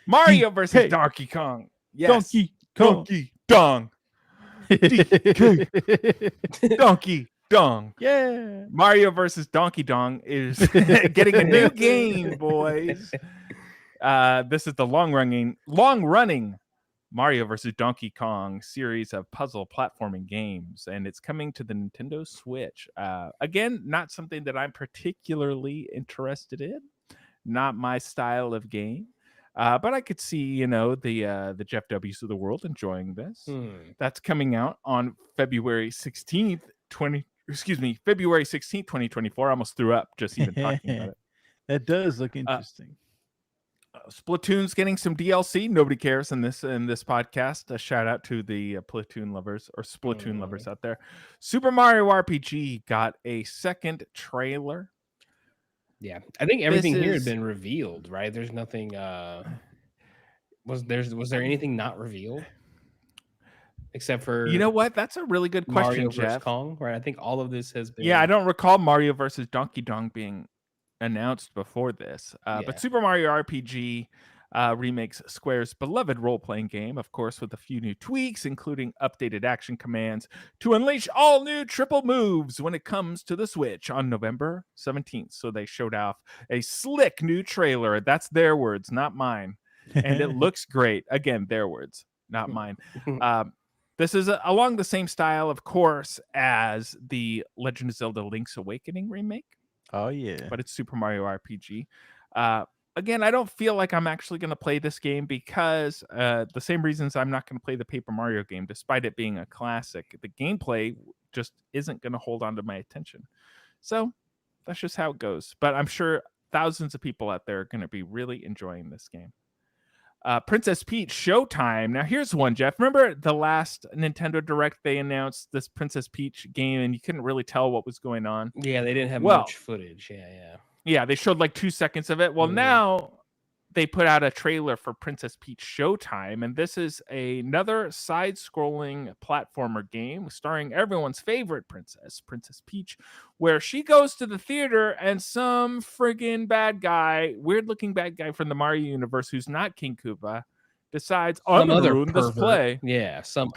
Mario versus Donkey Kong. Yes. Donkey Dong. Donkey Dong. Yeah. Mario versus Donkey Dong is getting a new game, boys. This is the long-running Mario versus Donkey Kong series of puzzle platforming games, and it's coming to the Nintendo Switch. Again, not something that I'm particularly interested in. Not my style of game. But I could see, the JeffWs of the world enjoying this. That's coming out on February 16th, 2024. I almost threw up just even talking about it. That does look interesting. Splatoon's getting some DLC. Nobody cares in this podcast. A shout out to the Platoon lovers or Splatoon lovers out there. Super Mario RPG got a second trailer. Yeah, I think everything here had been revealed, right? There's nothing. Was there anything not revealed? Except for, you know what? That's a really good question, Mario Jeff. versus Kong, right? I think all of this has been. Yeah, I don't recall Mario versus Donkey Kong being announced before this. But Super Mario RPG remakes Square's beloved role-playing game, of course, with a few new tweaks, including updated action commands to unleash all new triple moves when it comes to the Switch on November 17th. So they showed off a slick new trailer. That's their words, not mine. And it looks great. Again, their words, not mine. This is along the same style, of course, as the Legend of Zelda Link's Awakening remake. Oh, yeah. But it's Super Mario RPG. Again, I don't feel like I'm actually going to play this game because the same reasons I'm not going to play the Paper Mario game, despite it being a classic. The gameplay just isn't going to hold on to my attention. So that's just how it goes. But I'm sure thousands of people out there are going to be really enjoying this game. Princess Peach Showtime. Now, here's one, Jeff. Remember the last Nintendo Direct, they announced this Princess Peach game, and you couldn't really tell what was going on? Yeah, they didn't have much footage. Yeah, they showed like 2 seconds of it. Well, now they put out a trailer for Princess Peach Showtime, and this is another side-scrolling platformer game starring everyone's favorite princess, Princess Peach, where she goes to the theater and some friggin' weird-looking bad guy from the Mario universe who's not King Koopa, decides, I'm going to ruin this play. Yeah, some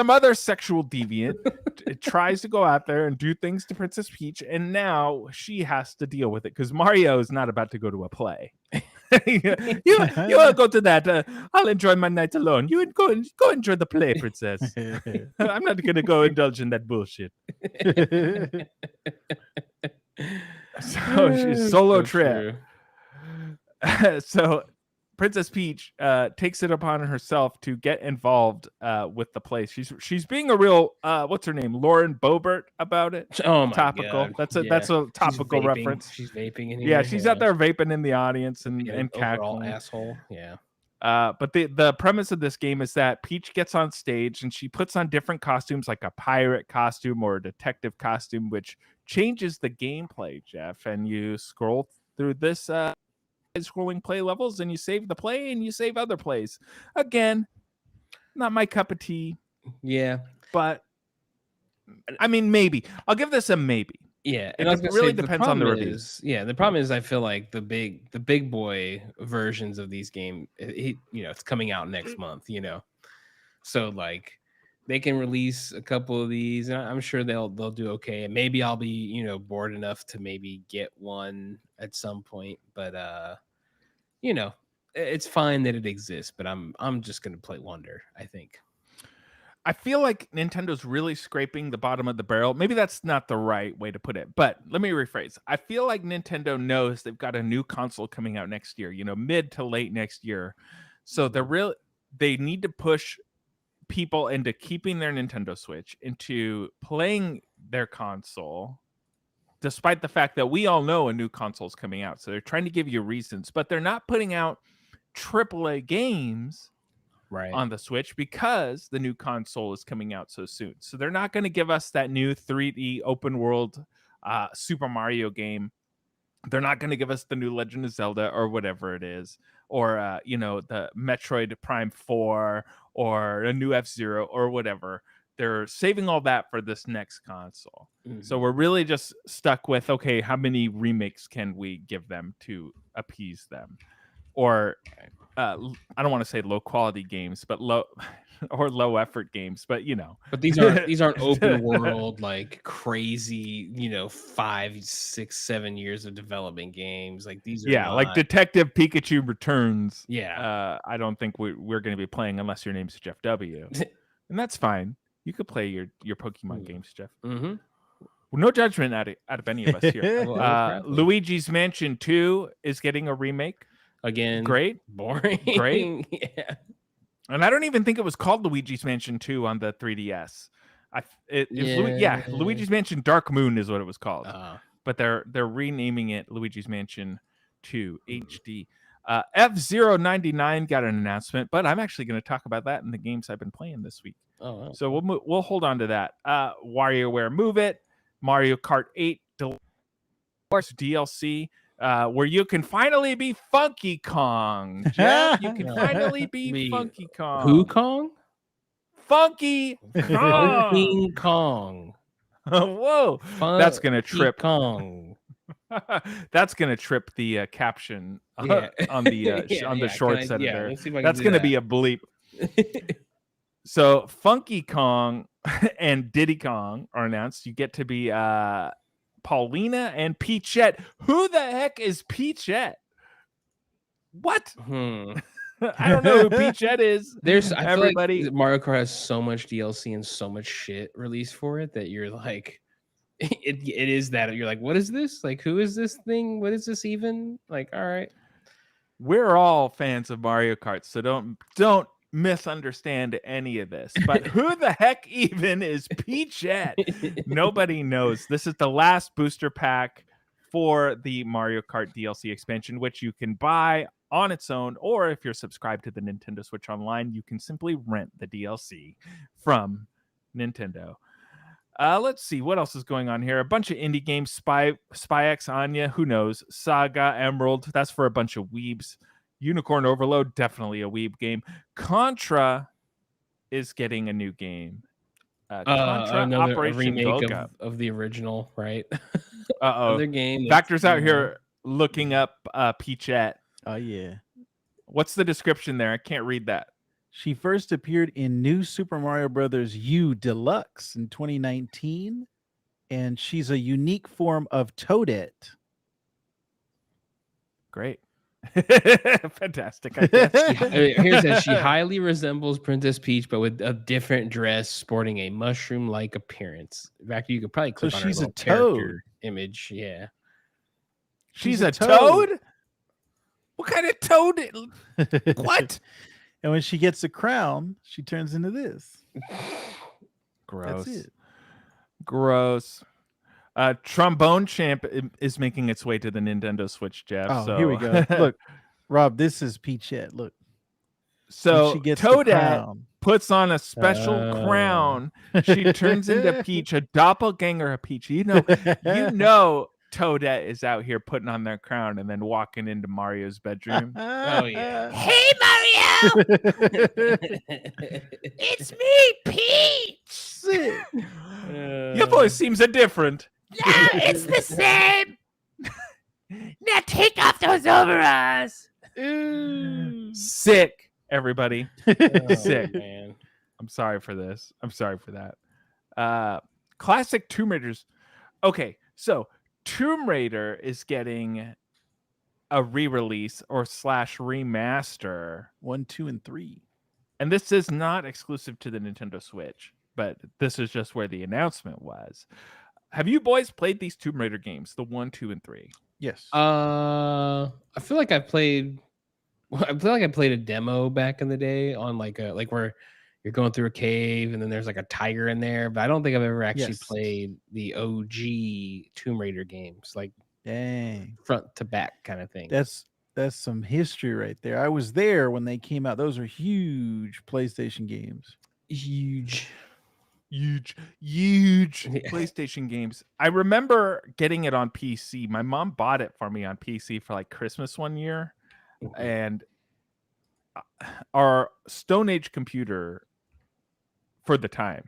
other sexual deviant tries to go out there and do things to Princess Peach, and now she has to deal with it because Mario is not about to go to a play. you all go to that. I'll enjoy my night alone. You go enjoy the play, princess. I'm not going to go indulge in that bullshit. So she's solo trip. So Princess Peach takes it upon herself to get involved with the place. She's being a real what's her name, Lauren Boebert about it. Oh my topical. God. That's a topical reference. She's vaping in here. Yeah, she's out there vaping in the audience and cackling. Asshole. Yeah. But the premise of this game is that Peach gets on stage and she puts on different costumes, like a pirate costume or a detective costume, which changes the gameplay, Jeff. And you scroll through this scrolling play levels and you save the play and you save other plays. Again, not my cup of tea. Yeah. But I mean, maybe. I'll give this a maybe. Yeah, and it really depends on the reviews. The problem is I feel like the big boy versions of these games, it's coming out next month, so like they can release a couple of these, and I'm sure they'll do okay. And maybe I'll be bored enough to maybe get one at some point, but it's fine that it exists. But I'm just gonna play Wonder, I think. I feel like Nintendo's really scraping the bottom of the barrel. Maybe that's not the right way to put it, but let me rephrase. I feel like Nintendo knows they've got a new console coming out next year, mid to late next year. So they're they need to push people into keeping their Nintendo Switch, into playing their console, despite the fact that we all know a new console is coming out. So they're trying to give you reasons, but they're not putting out AAA games on the Switch because the new console is coming out so soon. So they're not going to give us that new 3D open world Super Mario game. They're not going to give us the new Legend of Zelda or whatever it is, or the Metroid Prime 4 or a new F-Zero or whatever. They're saving all that for this next console. So we're really just stuck with, okay, how many remakes can we give them to appease them? Or I don't want to say low quality games, but low effort games, but But these aren't open world like crazy, 5, 6, 7 years of development games. Like these are like Detective Pikachu Returns. Yeah. I don't think we're going to be playing unless your name's JeffW. And that's fine. You could play your Pokemon games, Jeff. Mm-hmm. Well, no judgment out of any of us here. Luigi's Mansion 2 is getting a remake. Again, great, boring, great. Yeah. And I don't even think it was called Luigi's Mansion 2 on the 3DS. Luigi's Mansion Dark Moon is what it was called. But they're renaming it Luigi's Mansion 2 HD. F-099 got an announcement, but I'm actually going to talk about that in the games I've been playing this week. Oh, wow. So we'll hold on to that. WarioWare Move It, Mario Kart 8 DLC. Where you can finally be Funky Kong. Jeff, you can finally be Funky Kong. Who Kong? Funky Kong. Funky Kong. Whoa. That's going to trip. Kong. That's going to trip the caption on the shorts editor. That's going to be a bleep. So Funky Kong and Diddy Kong are announced. You get to be Paulina and Peachette. Who the heck is Peachette? What? I don't know who Peachette is. I feel like Mario Kart has so much DLC and so much shit released for it that you're like, it is that you're like, what is this? Like, who is this thing? What is this even? Like, all right. We're all fans of Mario Kart, so don't misunderstand any of this. But who the heck even is Peachette? Nobody knows. This is the last booster pack for the Mario Kart DLC expansion, which you can buy on its own, or if you're subscribed to the Nintendo Switch Online, you can simply rent the DLC from Nintendo. Let's see what else is going on here. A bunch of indie games. Spy X Anya, who knows? Saga Emerald, that's for a bunch of weebs. Unicorn Overload, definitely a weeb game. Contra is getting a new game. Contra Operation remake of the original, right? Other game. Vactor's out here looking up Peachette. Oh yeah. What's the description there? I can't read that. She first appeared in New Super Mario Bros. U Deluxe in 2019, and she's a unique form of Toadette. Great. Fantastic. I guess. Here's that she highly resembles Princess Peach, but with a different dress, sporting a mushroom-like appearance. In fact, you could probably click on she's her a toad image. Yeah, she's a toad. What kind of toad? What? And when she gets a crown, she turns into this. Gross. That's it. Gross. Trombone Champ is making its way to the Nintendo Switch, Jeff. Oh, so. Here we go. Look, Rob, this is Peachette. Look. So she gets Toadette puts on a special crown. She turns into Peach, a doppelganger of Peach. You know, Toadette is out here putting on their crown and then walking into Mario's bedroom. Oh yeah. Hey Mario! It's me, Peach! Your voice seems different. Yeah, it's the same! Now take off those overalls! Sick, everybody. Sick. Man. I'm sorry for this. I'm sorry for that. Classic Tomb Raiders. Okay, so Tomb Raider is getting a re-release or / remaster 1, 2, and 3. And this is not exclusive to the Nintendo Switch, but this is just where the announcement was. Have you boys played these Tomb Raider games, the 1, 2, and 3? Yes. I feel like I've played I feel like I played a demo back in the day on like where you're going through a cave and then there's like a tiger in there, but I don't think I've ever actually played the OG Tomb Raider games, like dang, front to back kind of thing. That's some history right there. I was there when they came out. Those are huge PlayStation games. Huge PlayStation games. I remember getting it on PC. My mom bought it for me on PC for like Christmas one year, and our Stone Age computer for the time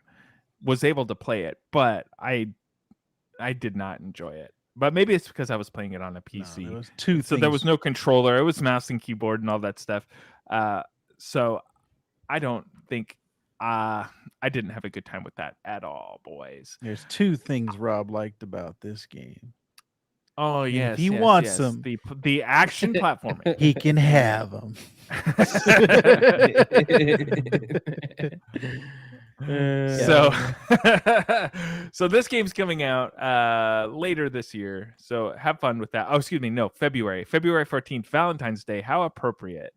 was able to play it, but I did not enjoy it. But maybe it's because I was playing it on a PC. No, there was two so there was no controller. It was mouse and keyboard and all that stuff. So I don't think I didn't have a good time with that at all, boys. There's two things Rob liked about this game. Oh, and yes. If he wants them, the action platforming. He can have them. So this game's coming out later this year. So have fun with that. Oh, excuse me. No, February 14th, Valentine's Day. How appropriate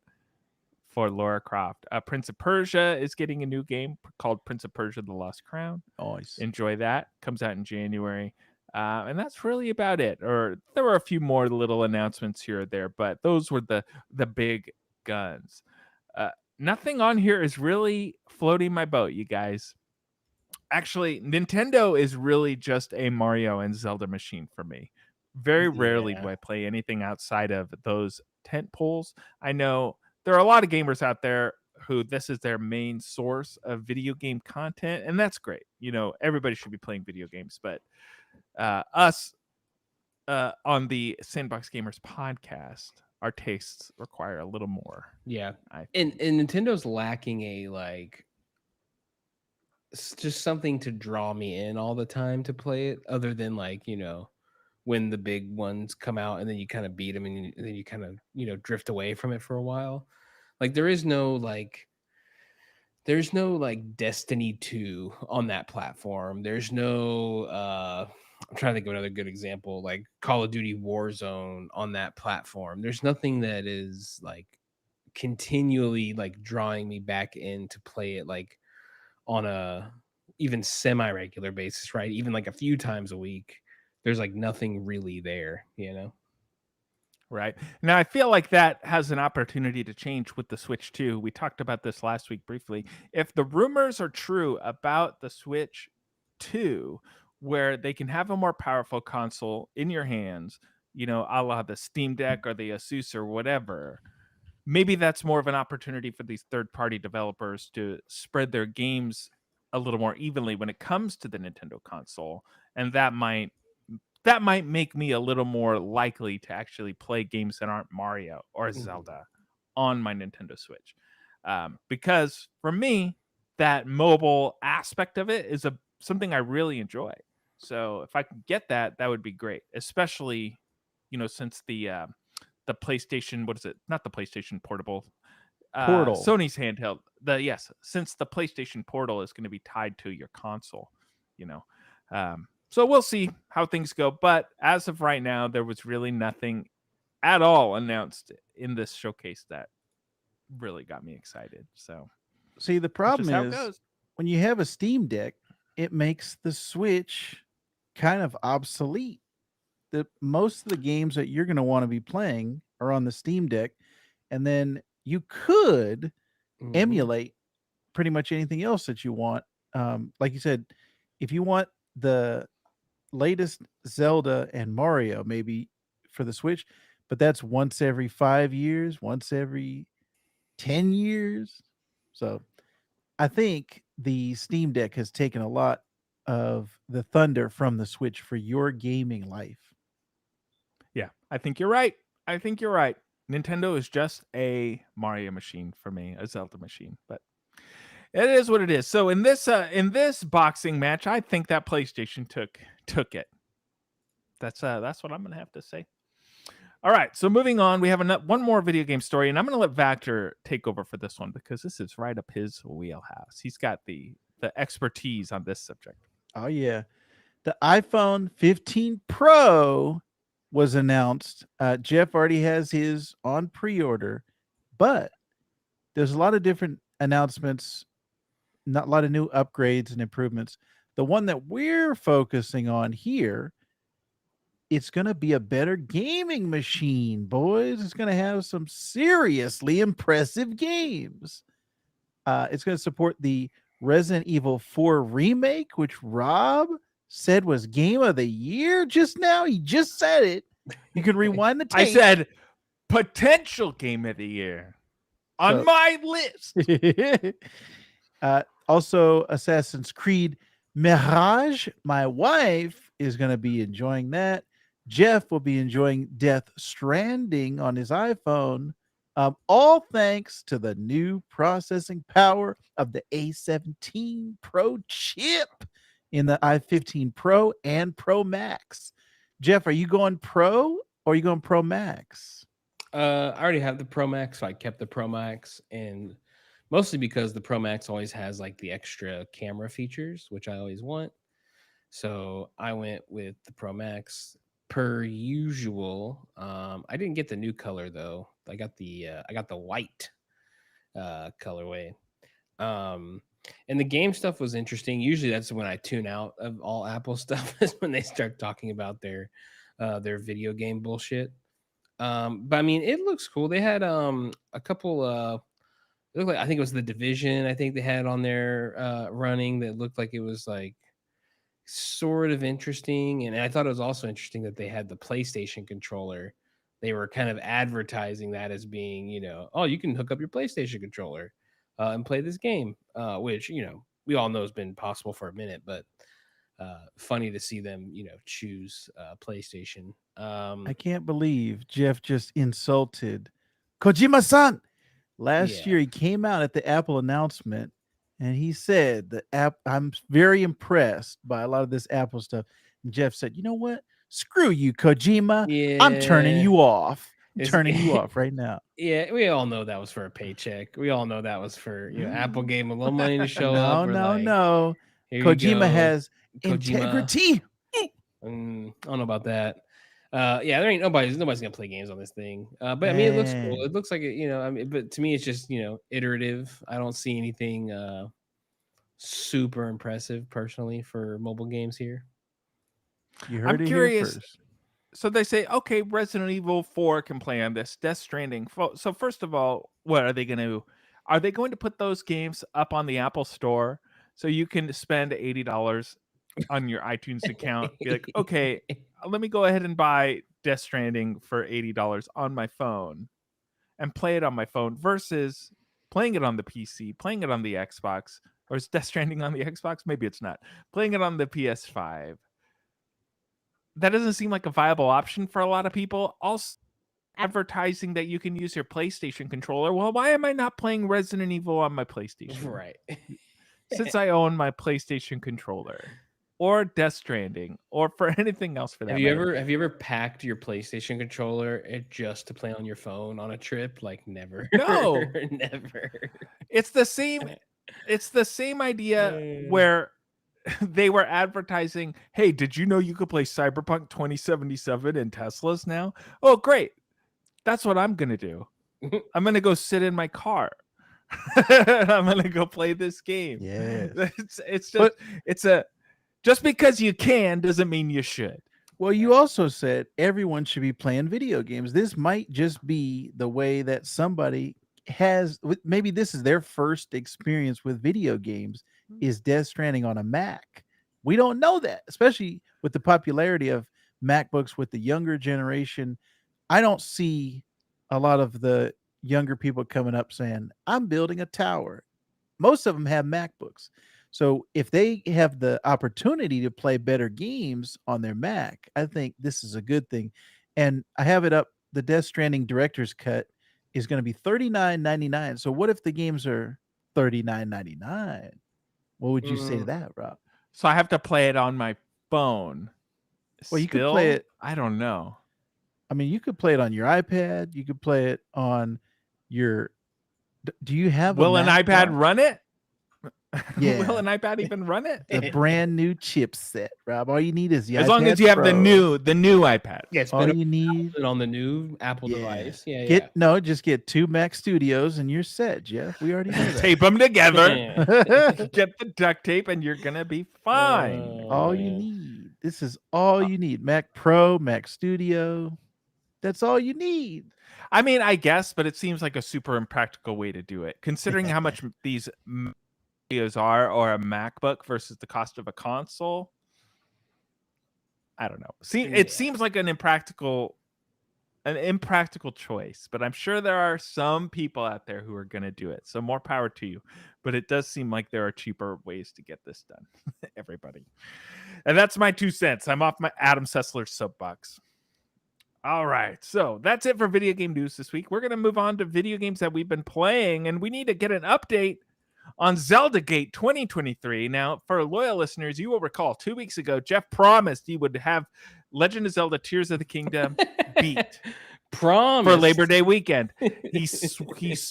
for Lara Croft. Prince of Persia is getting a new game called Prince of Persia: The Lost Crown. Nice. Enjoy that. Comes out in January. And that's really about it. Or there were a few more little announcements here or there, but those were the big guns. Nothing on here is really floating my boat, you guys. Actually, Nintendo is really just a Mario and Zelda machine for me. Very rarely do I play anything outside of those tent poles. I know there are a lot of gamers out there who this is their main source of video game content, and that's great. You know, everybody should be playing video games, but us on the Sandbox Gamers podcast, our tastes require a little more. Yeah. And Nintendo's lacking a like just something to draw me in all the time to play it, other than like, you know, when the big ones come out and then you kind of beat them and then you kind of, you know, drift away from it for a while. Like there's no like Destiny 2 on that platform. There's no I'm trying to think of another good example, like Call of Duty Warzone on that platform. There's nothing that is like continually like drawing me back in to play it like on a even semi-regular basis, right? Even like a few times a week. There's like nothing really there, you know? Right. Now, I feel like that has an opportunity to change with the Switch too. We talked about this last week briefly. If the rumors are true about the Switch 2, where they can have a more powerful console in your hands, you know, a la the Steam Deck or the Asus or whatever, maybe that's more of an opportunity for these third-party developers to spread their games a little more evenly when it comes to the Nintendo console, and that might make me a little more likely to actually play games that aren't Mario or Zelda on my Nintendo Switch. Because for me, that mobile aspect of it is something I really enjoy. So if I could get that, that would be great. Especially, you know, since the PlayStation, what is it? Not the PlayStation Portable. Portal. Sony's handheld. Since the PlayStation Portal is going to be tied to your console, you know. So we'll see how things go. But as of right now, there was really nothing at all announced in this showcase that really got me excited. So, see, the problem is when you have a Steam Deck, it makes the Switch kind of obsolete. Most of the games that you're going to want to be playing are on the Steam Deck, and then you could emulate pretty much anything else that you want. Like you said, if you want the latest Zelda and Mario, maybe for the Switch, but that's once every 5 years, once every 10 years. So I think the Steam Deck has taken a lot of the thunder from the Switch for your gaming life. Yeah, I think you're right. Nintendo is just a Mario machine for me, a Zelda machine, but it is what it is. So in this boxing match, I think that PlayStation took it. That's what I'm gonna have to say. All right, so moving on, we have one more video game story, and I'm gonna let Vactor take over for this one because this is right up his wheelhouse. He's got the expertise on this subject. Oh yeah, the iPhone 15 Pro was announced. Jeff already has his on pre-order. But there's a lot of different announcements, not a lot of new upgrades and improvements. The one that we're focusing on here, it's going to be a better gaming machine, boys. It's going to have some seriously impressive games. It's going to support the Resident Evil 4 remake, which Rob said was game of the year just now. He just said it. You can rewind the tape. I said potential game of the year on my list. Also, Assassin's Creed Mirage. My wife is going to be enjoying that. Jeff will be enjoying Death Stranding on his iPhone. All thanks to the new processing power of the A17 Pro chip in the i15 Pro and Pro Max. Jeff, are you going Pro or are you going Pro Max? I already have the Pro Max, so I kept the Pro Max, and mostly because the Pro Max always has like the extra camera features, which I always want. So I went with the Pro Max per usual. I didn't get the new color though. I got the white colorway. And the game stuff was interesting. Usually that's when I tune out of all Apple stuff, is when they start talking about their video game bullshit. But I mean, it looks cool. They had a couple it looked like, I think it was The Division, I think they had on there running, that looked like it was like sort of interesting. And I thought it was also interesting that they had the PlayStation controller. They were kind of advertising that as being, you know, oh, you can hook up your PlayStation controller and play this game, which, you know, we all know has been possible for a minute, but funny to see them, you know, choose PlayStation. I can't believe Jeff just insulted Kojima-san. Last year, he came out at the Apple announcement and he said the app, I'm very impressed by a lot of this Apple stuff. And Jeff said, you know what? Screw you, Kojima. Yeah. I'm turning you off. I'm turning you off right now. Yeah, we all know that was for a paycheck. We all know that was for, you know, Apple gave him a little money to show up. No. Kojima has integrity. I don't know about that. Yeah, there ain't nobody's gonna play games on this thing. But I mean, it looks cool. It looks like it, you know. I mean, but to me, it's just, you know, iterative. I don't see anything super impressive personally for mobile games here. You heard I'm curious. First. So they say, okay, Resident Evil 4 can play on this. Death Stranding. So first of all, what are they going to? Are they going to put those games up on the Apple Store so you can spend $80 on your iTunes account? Be like, okay, let me go ahead and buy Death Stranding for $80 on my phone and play it on my phone versus playing it on the PC, playing it on the Xbox, or is Death Stranding on the Xbox? Maybe it's not. Playing it on the PS5. That doesn't seem like a viable option for a lot of people. Also, advertising that you can use your PlayStation controller. Well, why am I not playing Resident Evil on my PlayStation? Right. Since I own my PlayStation controller. Or Death Stranding, or for anything else for that. Have you ever packed your PlayStation controller just to play on your phone on a trip? Like never. No, never. It's the same. It's the same idea where they were advertising, hey, did you know you could play Cyberpunk 2077 in Teslas now? Oh, great. That's what I'm going to do. I'm going to go sit in my car. I'm going to go play this game. Yeah. Just because you can doesn't mean you should. Well, you also said everyone should be playing video games. This might just be the way that somebody has, maybe this is their first experience with video games, is Death Stranding on a Mac. We don't know that, especially with the popularity of MacBooks with the younger generation. I don't see a lot of the younger people coming up saying, I'm building a tower. Most of them have MacBooks. So if they have the opportunity to play better games on their Mac, I think this is a good thing. And I have it up. The Death Stranding Director's Cut is going to be $39.99. So what if the games are $39.99? What would you say to that, Rob? So I have to play it on my phone. Well, you could play it. I don't know. I mean, you could play it on your iPad. You could play it on your. Do you have? Will an iPad run it? Yeah. Will an iPad even run it? The brand new chipset, Rob. All you need is the As long iPad as you have the Pro. new iPad. Yeah, it's All been you need on the new Apple device. Yeah, just get 2 Mac Studios and you're set, Jeff. We already know that. Tape them together. yeah. Get the duct tape, and you're gonna be fine. All you need. This is all you need. Mac Pro, Mac Studio. That's all you need. I mean, I guess, but it seems like a super impractical way to do it, considering how much these videos are, or a MacBook versus the cost of a console. I don't know. It seems like an impractical choice, but I'm sure there are some people out there who are going to do it. So more power to you. But it does seem like there are cheaper ways to get this done. Everybody. And that's my 2 cents. I'm off my Adam Sessler soapbox. All right. So that's it for video game news this week. We're going to move on to video games that we've been playing, and we need to get an update on Zelda Gate 2023. Now, for loyal listeners, you will recall 2 weeks ago, Jeff promised he would have Legend of Zelda Tears of the Kingdom beat for Labor Day weekend. He's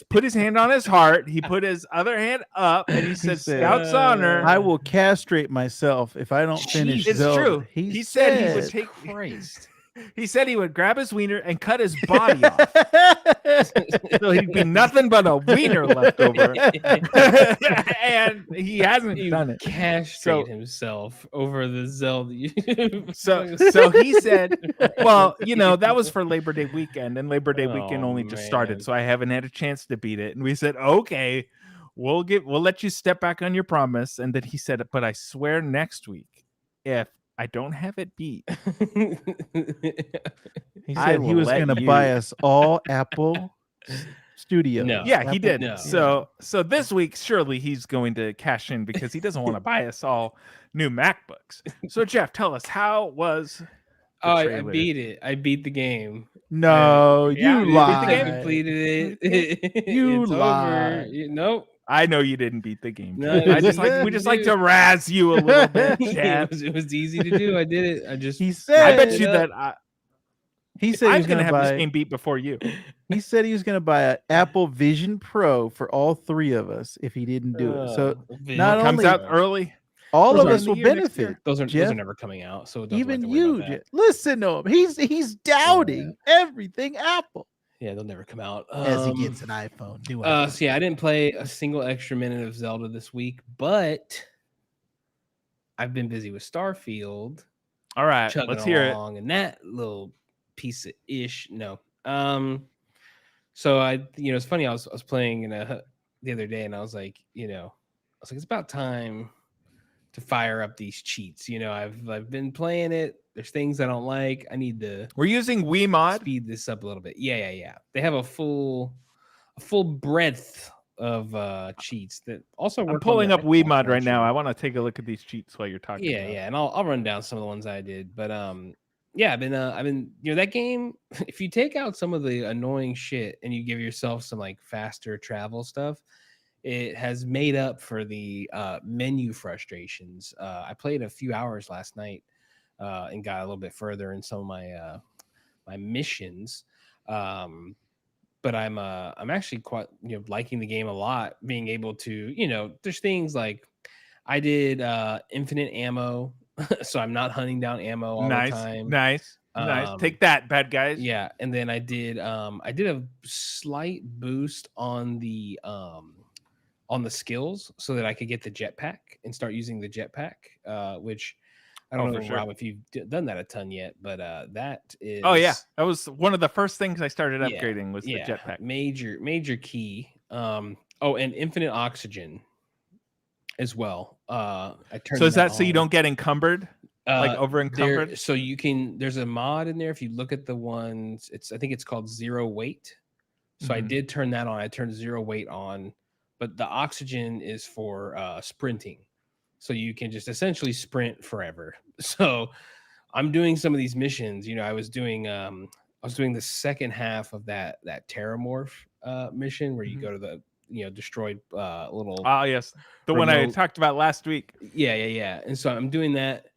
put his hand on his heart. He put his other hand up, and he said, Scout's honor. I will castrate myself if I don't finish It's Zelda. true. He said he would take Christ. He said he would grab his wiener and cut his body off. So he'd be nothing but a wiener left over. And he hasn't done it. Castrate himself over the Zelda. so he said, well, that was for Labor Day weekend, and Labor Day weekend only just started, so I haven't had a chance to beat it. And we said, okay, we'll let you step back on your promise. And then he said, but I swear next week, if I don't have it beat. He said he was going to buy us all Apple Studio. No. Yeah, he did. No. So this week, surely he's going to cash in because he doesn't want to buy us all new MacBooks. So Jeff, tell us, how was I beat it. I beat the game. No, you lied. I completed it. You It's lied. over. Nope. I know you didn't beat the game. No, we just like to razz you a little bit. It was easy to do. I did it. He said. I bet you that. He said I'm going to have this game beat before you. He said he was going to buy an Apple Vision Pro for all 3 of us if he didn't do it. So not comes only out early. all of us will benefit. Those are Jeff. never coming out. So Even you, listen to him. He's doubting everything Apple. Yeah, they'll never come out. As he gets an iPhone. So yeah, I didn't play a single extra minute of Zelda this week, but I've been busy with Starfield. All right, let's hear it. And that little piece of ish. No. So it's funny. I was playing the other day, and I was like, it's about time to fire up these cheats. I've been playing it. There's things I don't like. I need to. We're using WeMod. Speed this up a little bit. Yeah. They have a full breadth of cheats that also. I'm pulling up WeMod right now. I want to take a look at these cheats while you're talking. Yeah, and I'll run down some of the ones I did. But I've been that game. If you take out some of the annoying shit and you give yourself some like faster travel stuff, it has made up for the menu frustrations. I played a few hours last night. And got a little bit further in some of my my missions, but I'm actually quite liking the game a lot. Being able to there's things like I did infinite ammo, so I'm not hunting down ammo all the time. Nice. Take that, bad guys. Yeah, and then I did a slight boost on the skills so that I could get the jetpack and start using the jetpack, which. I don't know, Rob, if you've done that a ton yet, but that is. Oh yeah, that was one of the first things I started upgrading was the jetpack. Major key. And infinite oxygen as well. I turned. So is that so you don't get encumbered, like over encumbered? So you can. There's a mod in there. If you look at the ones, I think it's called zero weight. So I did turn that on. I turned zero weight on, but the oxygen is for sprinting. So you can just essentially sprint forever. So I'm doing some of these missions. I was doing the second half of that Terramorph mission where you go to the destroyed little. Ah, yes, the remote. One I talked about last week. Yeah. And so I'm doing that,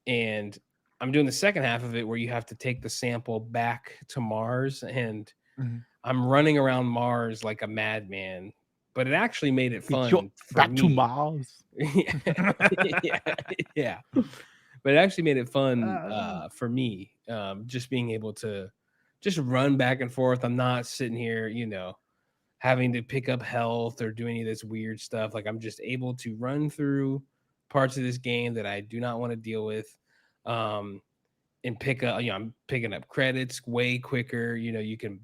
and I'm doing the second half of it where you have to take the sample back to Mars, and I'm running around Mars like a madman, but it actually made it fun for back me. to Mars. yeah. But it actually made it fun for me, just being able to just run back and forth. I'm not sitting here, having to pick up health or do any of this weird stuff. Like I'm just able to run through parts of this game that I do not want to deal with, and pick up. I'm picking up credits way quicker. You can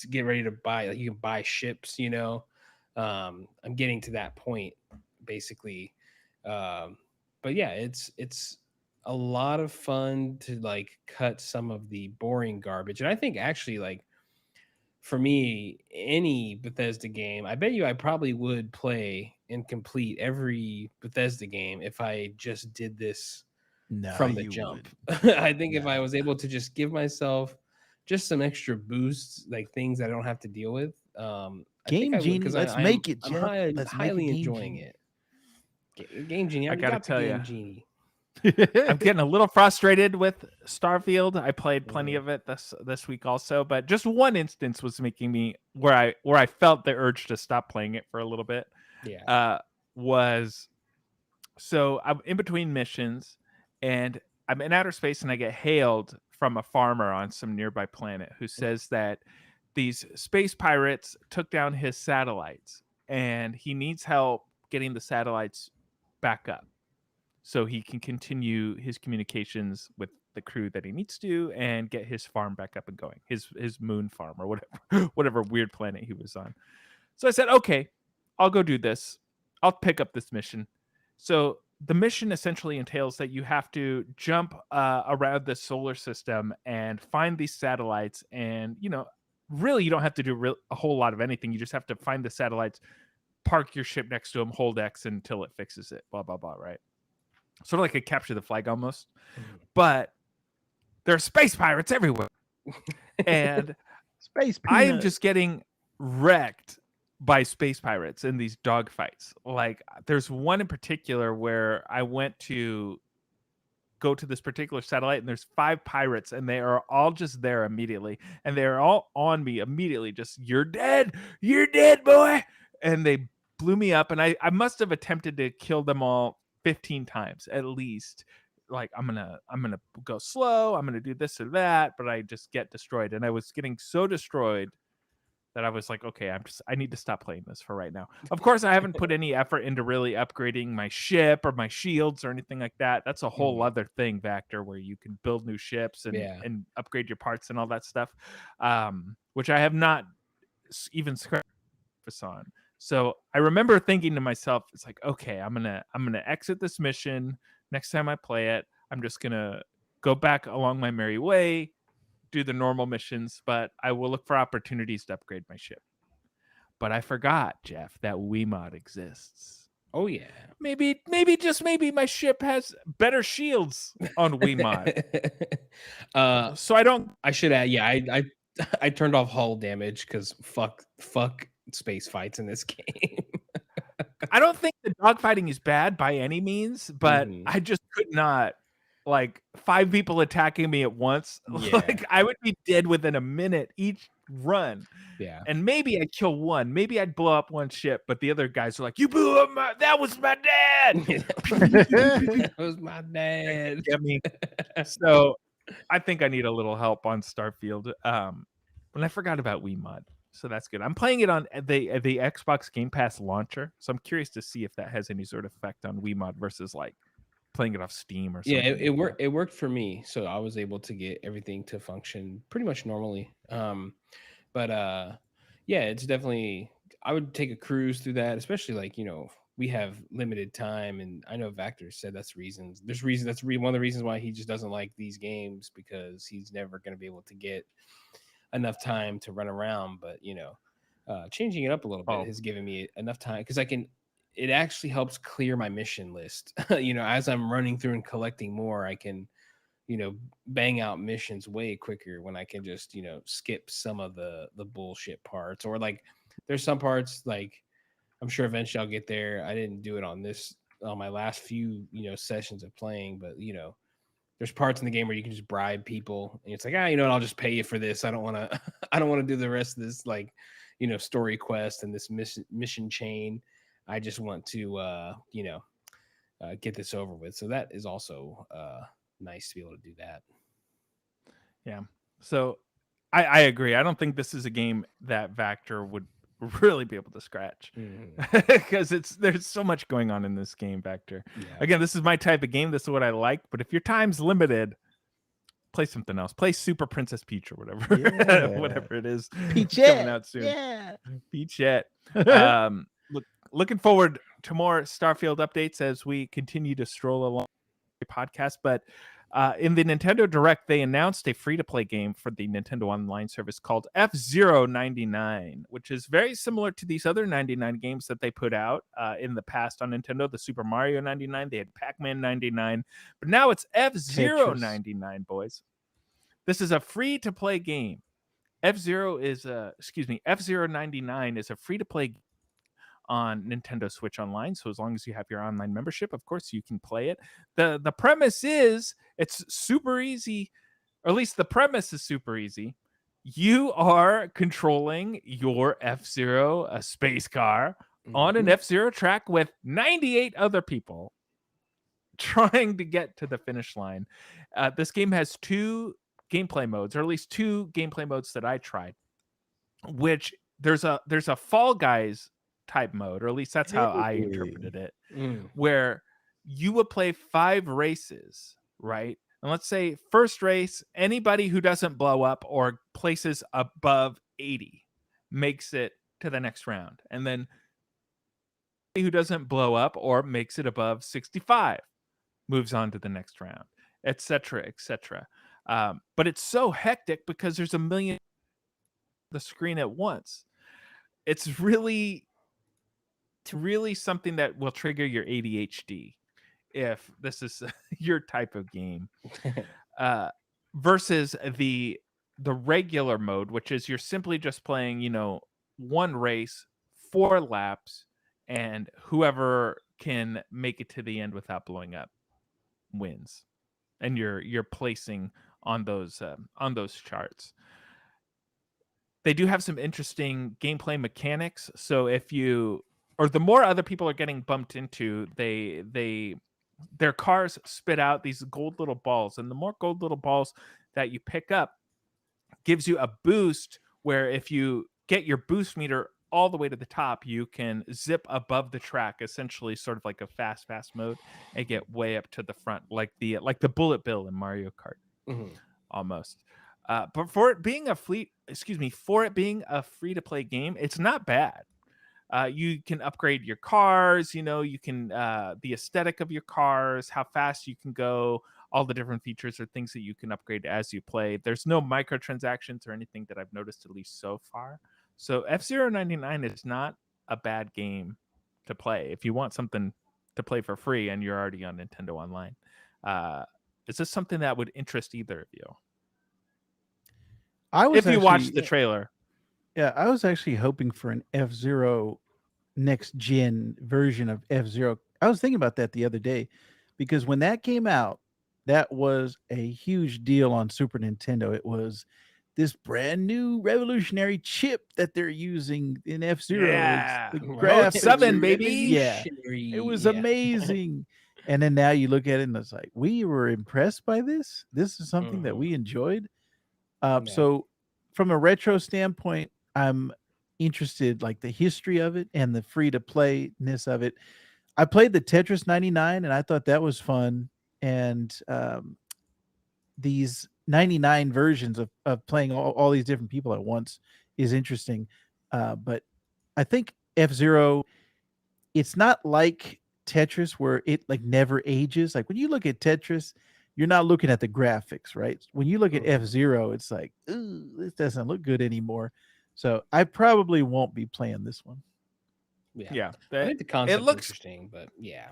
get ready to buy. Like you can buy ships. I'm getting to that point basically. But yeah, it's a lot of fun to like cut some of the boring garbage. And I think actually like for me, any Bethesda game, I bet you I probably would play and complete every Bethesda game if I just did this from the jump. I think if I was able to just give myself just some extra boosts, like things I don't have to deal with. Game Genie, let's make it, Jeff. I'm highly enjoying it. Game Genie, I gotta tell you, Genie. I'm getting a little frustrated with Starfield. I played plenty of it this week also, but just one instance was making me where I felt the urge to stop playing it for a little bit. Yeah. So I'm in between missions and I'm in outer space and I get hailed from a farmer on some nearby planet who says that these space pirates took down his satellites and he needs help getting the satellites back up so he can continue his communications with the crew that he needs to and get his farm back up and going, his moon farm or whatever weird planet he was on. So I said, okay, I'll go do this. I'll pick up this mission. So the mission essentially entails that you have to jump around the solar system and find these satellites. And, really, you don't have to do a whole lot of anything. You just have to find the satellites, park your ship next to them, hold X until it fixes it, blah, blah, blah, right? Sort of like a capture the flag almost. But there are space pirates everywhere. And I am just getting wrecked by space pirates in these dogfights. Like there's one in particular where I went to go to this particular satellite and there's 5 pirates and they are all just there immediately. And they're all on me immediately. Just, you're dead, boy. And they blew me up. And I must have attempted to kill them all 15 times at least. Like I'm gonna go slow, I'm gonna do this or that, but I just get destroyed. And I was getting so destroyed that I was like, okay, I need to stop playing this for right now. Of course, I haven't put any effort into really upgrading my ship or my shields or anything like that. That's a whole other thing, Vactor, where you can build new ships and upgrade your parts and all that stuff, which I have not even scratched on. So I remember thinking to myself, it's like, okay, I'm gonna exit this mission. Next time I play it, I'm just gonna go back along my merry way, do the normal missions, but I will look for opportunities to upgrade my ship. But I forgot, Jeff, that Wiimod exists. Oh yeah. Maybe my ship has better shields on Wiimod. So I should add, yeah, I turned off hull damage because fuck space fights in this game. I don't think the dogfighting is bad by any means, but I just could not. Like 5 people attacking me at once. Yeah. Like I would be dead within a minute each run. Yeah. And maybe I'd kill one. Maybe I'd blow up one ship, but the other guys are like, you blew up that was my dad. That was my dad. Get me. So I think I need a little help on Starfield. But I forgot about Wiimod. So that's good. I'm playing it on the Xbox Game Pass launcher. So I'm curious to see if that has any sort of effect on Wiimod versus like playing it off Steam or something. Yeah, it worked for me, so I was able to get everything to function pretty much normally. But yeah, it's definitely, I would take a cruise through that, especially like we have limited time, and I know Vactor said that's one of the reasons why he just doesn't like these games, because he's never going to be able to get enough time to run around. But changing it up a little bit has given me enough time, because it actually helps clear my mission list. As I'm running through and collecting more, I can, bang out missions way quicker when I can just, skip some of the bullshit parts. Or like, there's some parts, like, I'm sure eventually I'll get there. I didn't do it on my last few, sessions of playing, but, there's parts in the game where you can just bribe people, and it's like, you know what, I'll just pay you for this. I don't want to I don't want to do the rest of this, like, you know, story quest and this mission chain. I just want to you know, get this over with. So that is also nice to be able to do that. Yeah. So I agree. I don't think this is a game that Vactor would really be able to scratch because there's so much going on in this game, Vactor. Yeah. Again, this is my type of game. This is what I like. But if your time's limited, play something else. Play Super Princess Peach or whatever, whatever it is. Peachette coming out soon. Yeah, Peachette. Looking forward to more Starfield updates as we continue to stroll along the podcast. But in the Nintendo Direct, they announced a free-to-play game for the Nintendo Online service called F-Zero 99, which is very similar to these other 99 games that they put out in the past on Nintendo. The Super Mario 99, they had Pac-Man 99, but now it's F-Zero 99, boys. This is a free-to-play game. F-Zero 99 is a free-to-play game on Nintendo Switch Online. So as long as you have your online membership, of course, you can play it. The premise is it's super easy, or at least the premise is super easy. You are controlling your F-Zero, a space car, on an F-Zero track with 98 other people trying to get to the finish line. This game has 2 gameplay modes, or at least 2 gameplay modes that I tried, which there's a Fall Guys type mode, or at least that's how I interpreted it, where you would play 5 races, right? And let's say first race, anybody who doesn't blow up or places above 80 makes it to the next round. And then who doesn't blow up or makes it above 65 moves on to the next round, etc., etc. But it's so hectic because there's a million the screen at once. It's really something that will trigger your ADHD if this is your type of game. Versus the regular mode, which is you're simply just playing, you know, 1 race, 4 laps, and whoever can make it to the end without blowing up wins. And you're placing on those charts. They do have some interesting gameplay mechanics. So the more other people are getting bumped into, their cars spit out these gold little balls, and the more gold little balls that you pick up gives you a boost, where if you get your boost meter all the way to the top, you can zip above the track, essentially sort of like a fast mode, and get way up to the front, like the bullet bill in Mario Kart, almost. But for it being a free to play game, it's not bad. You can upgrade your cars, you know, you can the aesthetic of your cars, how fast you can go, all the different features or things that you can upgrade as you play. There's no microtransactions or anything that I've noticed, at least so far. So F-Zero 99 is not a bad game to play if you want something to play for free and you're already on Nintendo Online. Is this something that would interest either of you? If you watched the trailer. Yeah, I was actually hoping for an F-Zero next gen version of F-Zero. I was thinking about that the other day because when that came out, that was a huge deal on Super Nintendo. It was this brand new revolutionary chip that they're using in F-Zero. Yeah. The graphics, 7, baby. Yeah. It was amazing. And then now you look at it and it's like, we were impressed by this. This is something that we enjoyed. So from a retro standpoint, I'm interested, like the history of it and the free to play-ness of it. I played the Tetris 99 and I thought that was fun. And these 99 versions of playing all these different people at once is interesting. But I think F-Zero, it's not like Tetris where it like never ages. Like when you look at Tetris, you're not looking at the graphics, right? When you look at F-Zero, it's like, ooh, this doesn't look good anymore. So I probably won't be playing this one. Yeah. I think the concept is interesting, but yeah.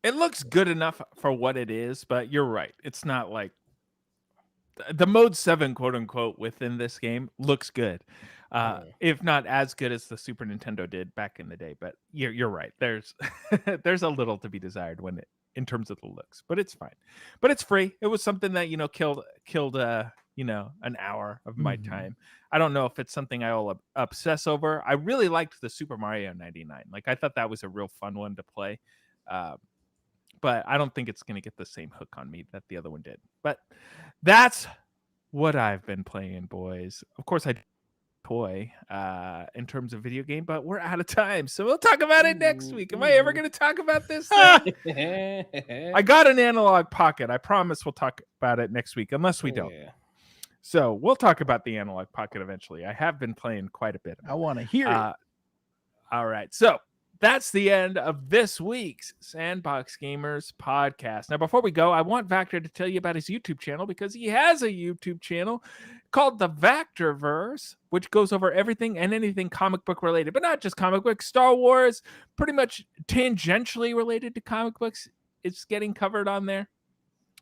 It looks good enough for what it is, but you're right. It's not like the mode 7, quote unquote, within this game looks good. If not as good as the Super Nintendo did back in the day, but you're right. There's there's a little to be desired when in terms of the looks, but it's fine. But it's free. It was something that killed an hour of my time. I don't know if it's something I'll obsess over. I really liked the Super Mario 99. Like I thought that was a real fun one to play. But I don't think it's going to get the same hook on me that the other one did. But that's what I've been playing, boys. Of course, I toy in terms of video game, but we're out of time, so we'll talk about it next week. Am I ever going to talk about this thing? I got an analog pocket. I promise we'll talk about it next week, unless we don't. So we'll talk about the analog pocket eventually. I have been playing quite a bit. I want to hear it. All right, so that's the end of this week's Sandbox Gamers podcast. Now, before we go, I want Vactor to tell you about his YouTube channel, because he has a YouTube channel called the Vactorverse, which goes over everything and anything comic book related, but not just comic books. Star Wars, pretty much tangentially related to comic books, it's getting covered on there.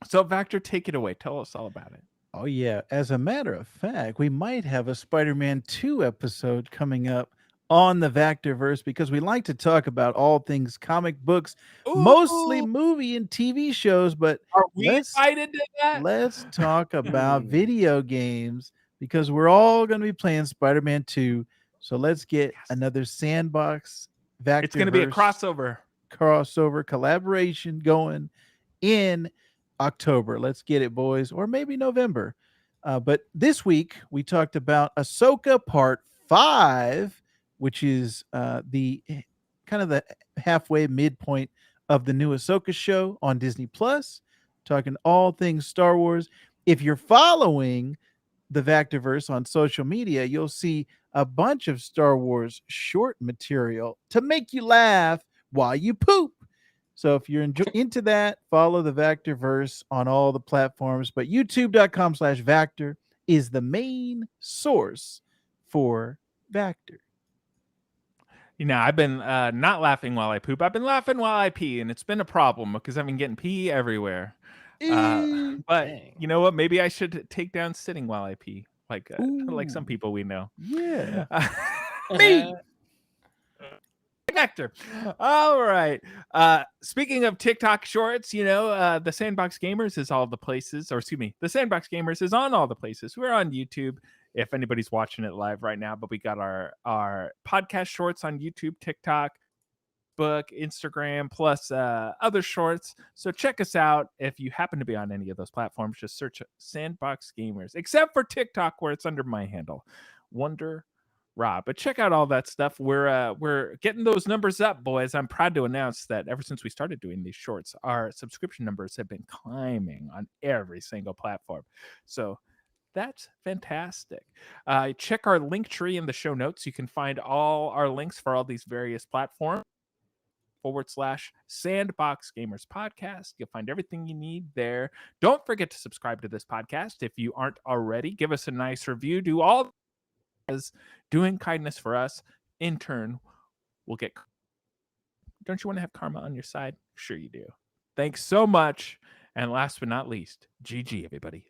So, Vactor, take it away. Tell us all about it. Oh, yeah. As a matter of fact, we might have a Spider-Man 2 episode coming up on the Vactorverse, because we like to talk about all things comic books, mostly movie and TV shows, but are we excited to that? Let's talk about video games, because we're all going to be playing Spider-Man 2. So let's get another Sandbox Vactorverse. It's going to be a crossover collaboration going in October. Let's get it, boys, or maybe November. But this week we talked about Ahsoka Part 5, which is the kind of the halfway midpoint of the new Ahsoka show on Disney Plus, talking all things Star Wars. If you're following the Vactorverse on social media, you'll see a bunch of Star Wars short material to make you laugh while you poop. So if you're into that, follow the Vactorverse on all the platforms, but youtube.com/Vactor is the main source for Vactor. I've been not laughing while I poop. I've been laughing while I pee, and it's been a problem because I've been getting pee everywhere. But dang. You know what? Maybe I should take down sitting while I pee, like some people we know. Yeah. Me. Vector. All right. Speaking of TikTok shorts, the Sandbox Gamers is all the places, or excuse me, the Sandbox Gamers is on all the places. We're on YouTube, if anybody's watching it live right now, but we got our podcast shorts on YouTube, TikTok, book, Instagram, plus other shorts. So check us out. If you happen to be on any of those platforms, just search Sandbox Gamers, except for TikTok, where it's under my handle, Wonder Rob. But check out all that stuff. We're getting those numbers up, boys. I'm proud to announce that ever since we started doing these shorts, our subscription numbers have been climbing on every single platform. So that's fantastic. Check our link tree in the show notes. You can find all our links for all these various platforms /Sandbox Gamers Podcast. You'll find everything you need there. Don't forget to subscribe to this podcast if you aren't already. Give us a nice review. Do all as doing kindness for us. In turn, we'll get. Don't you want to have karma on your side? Sure you do. Thanks so much. And last but not least, GG, everybody.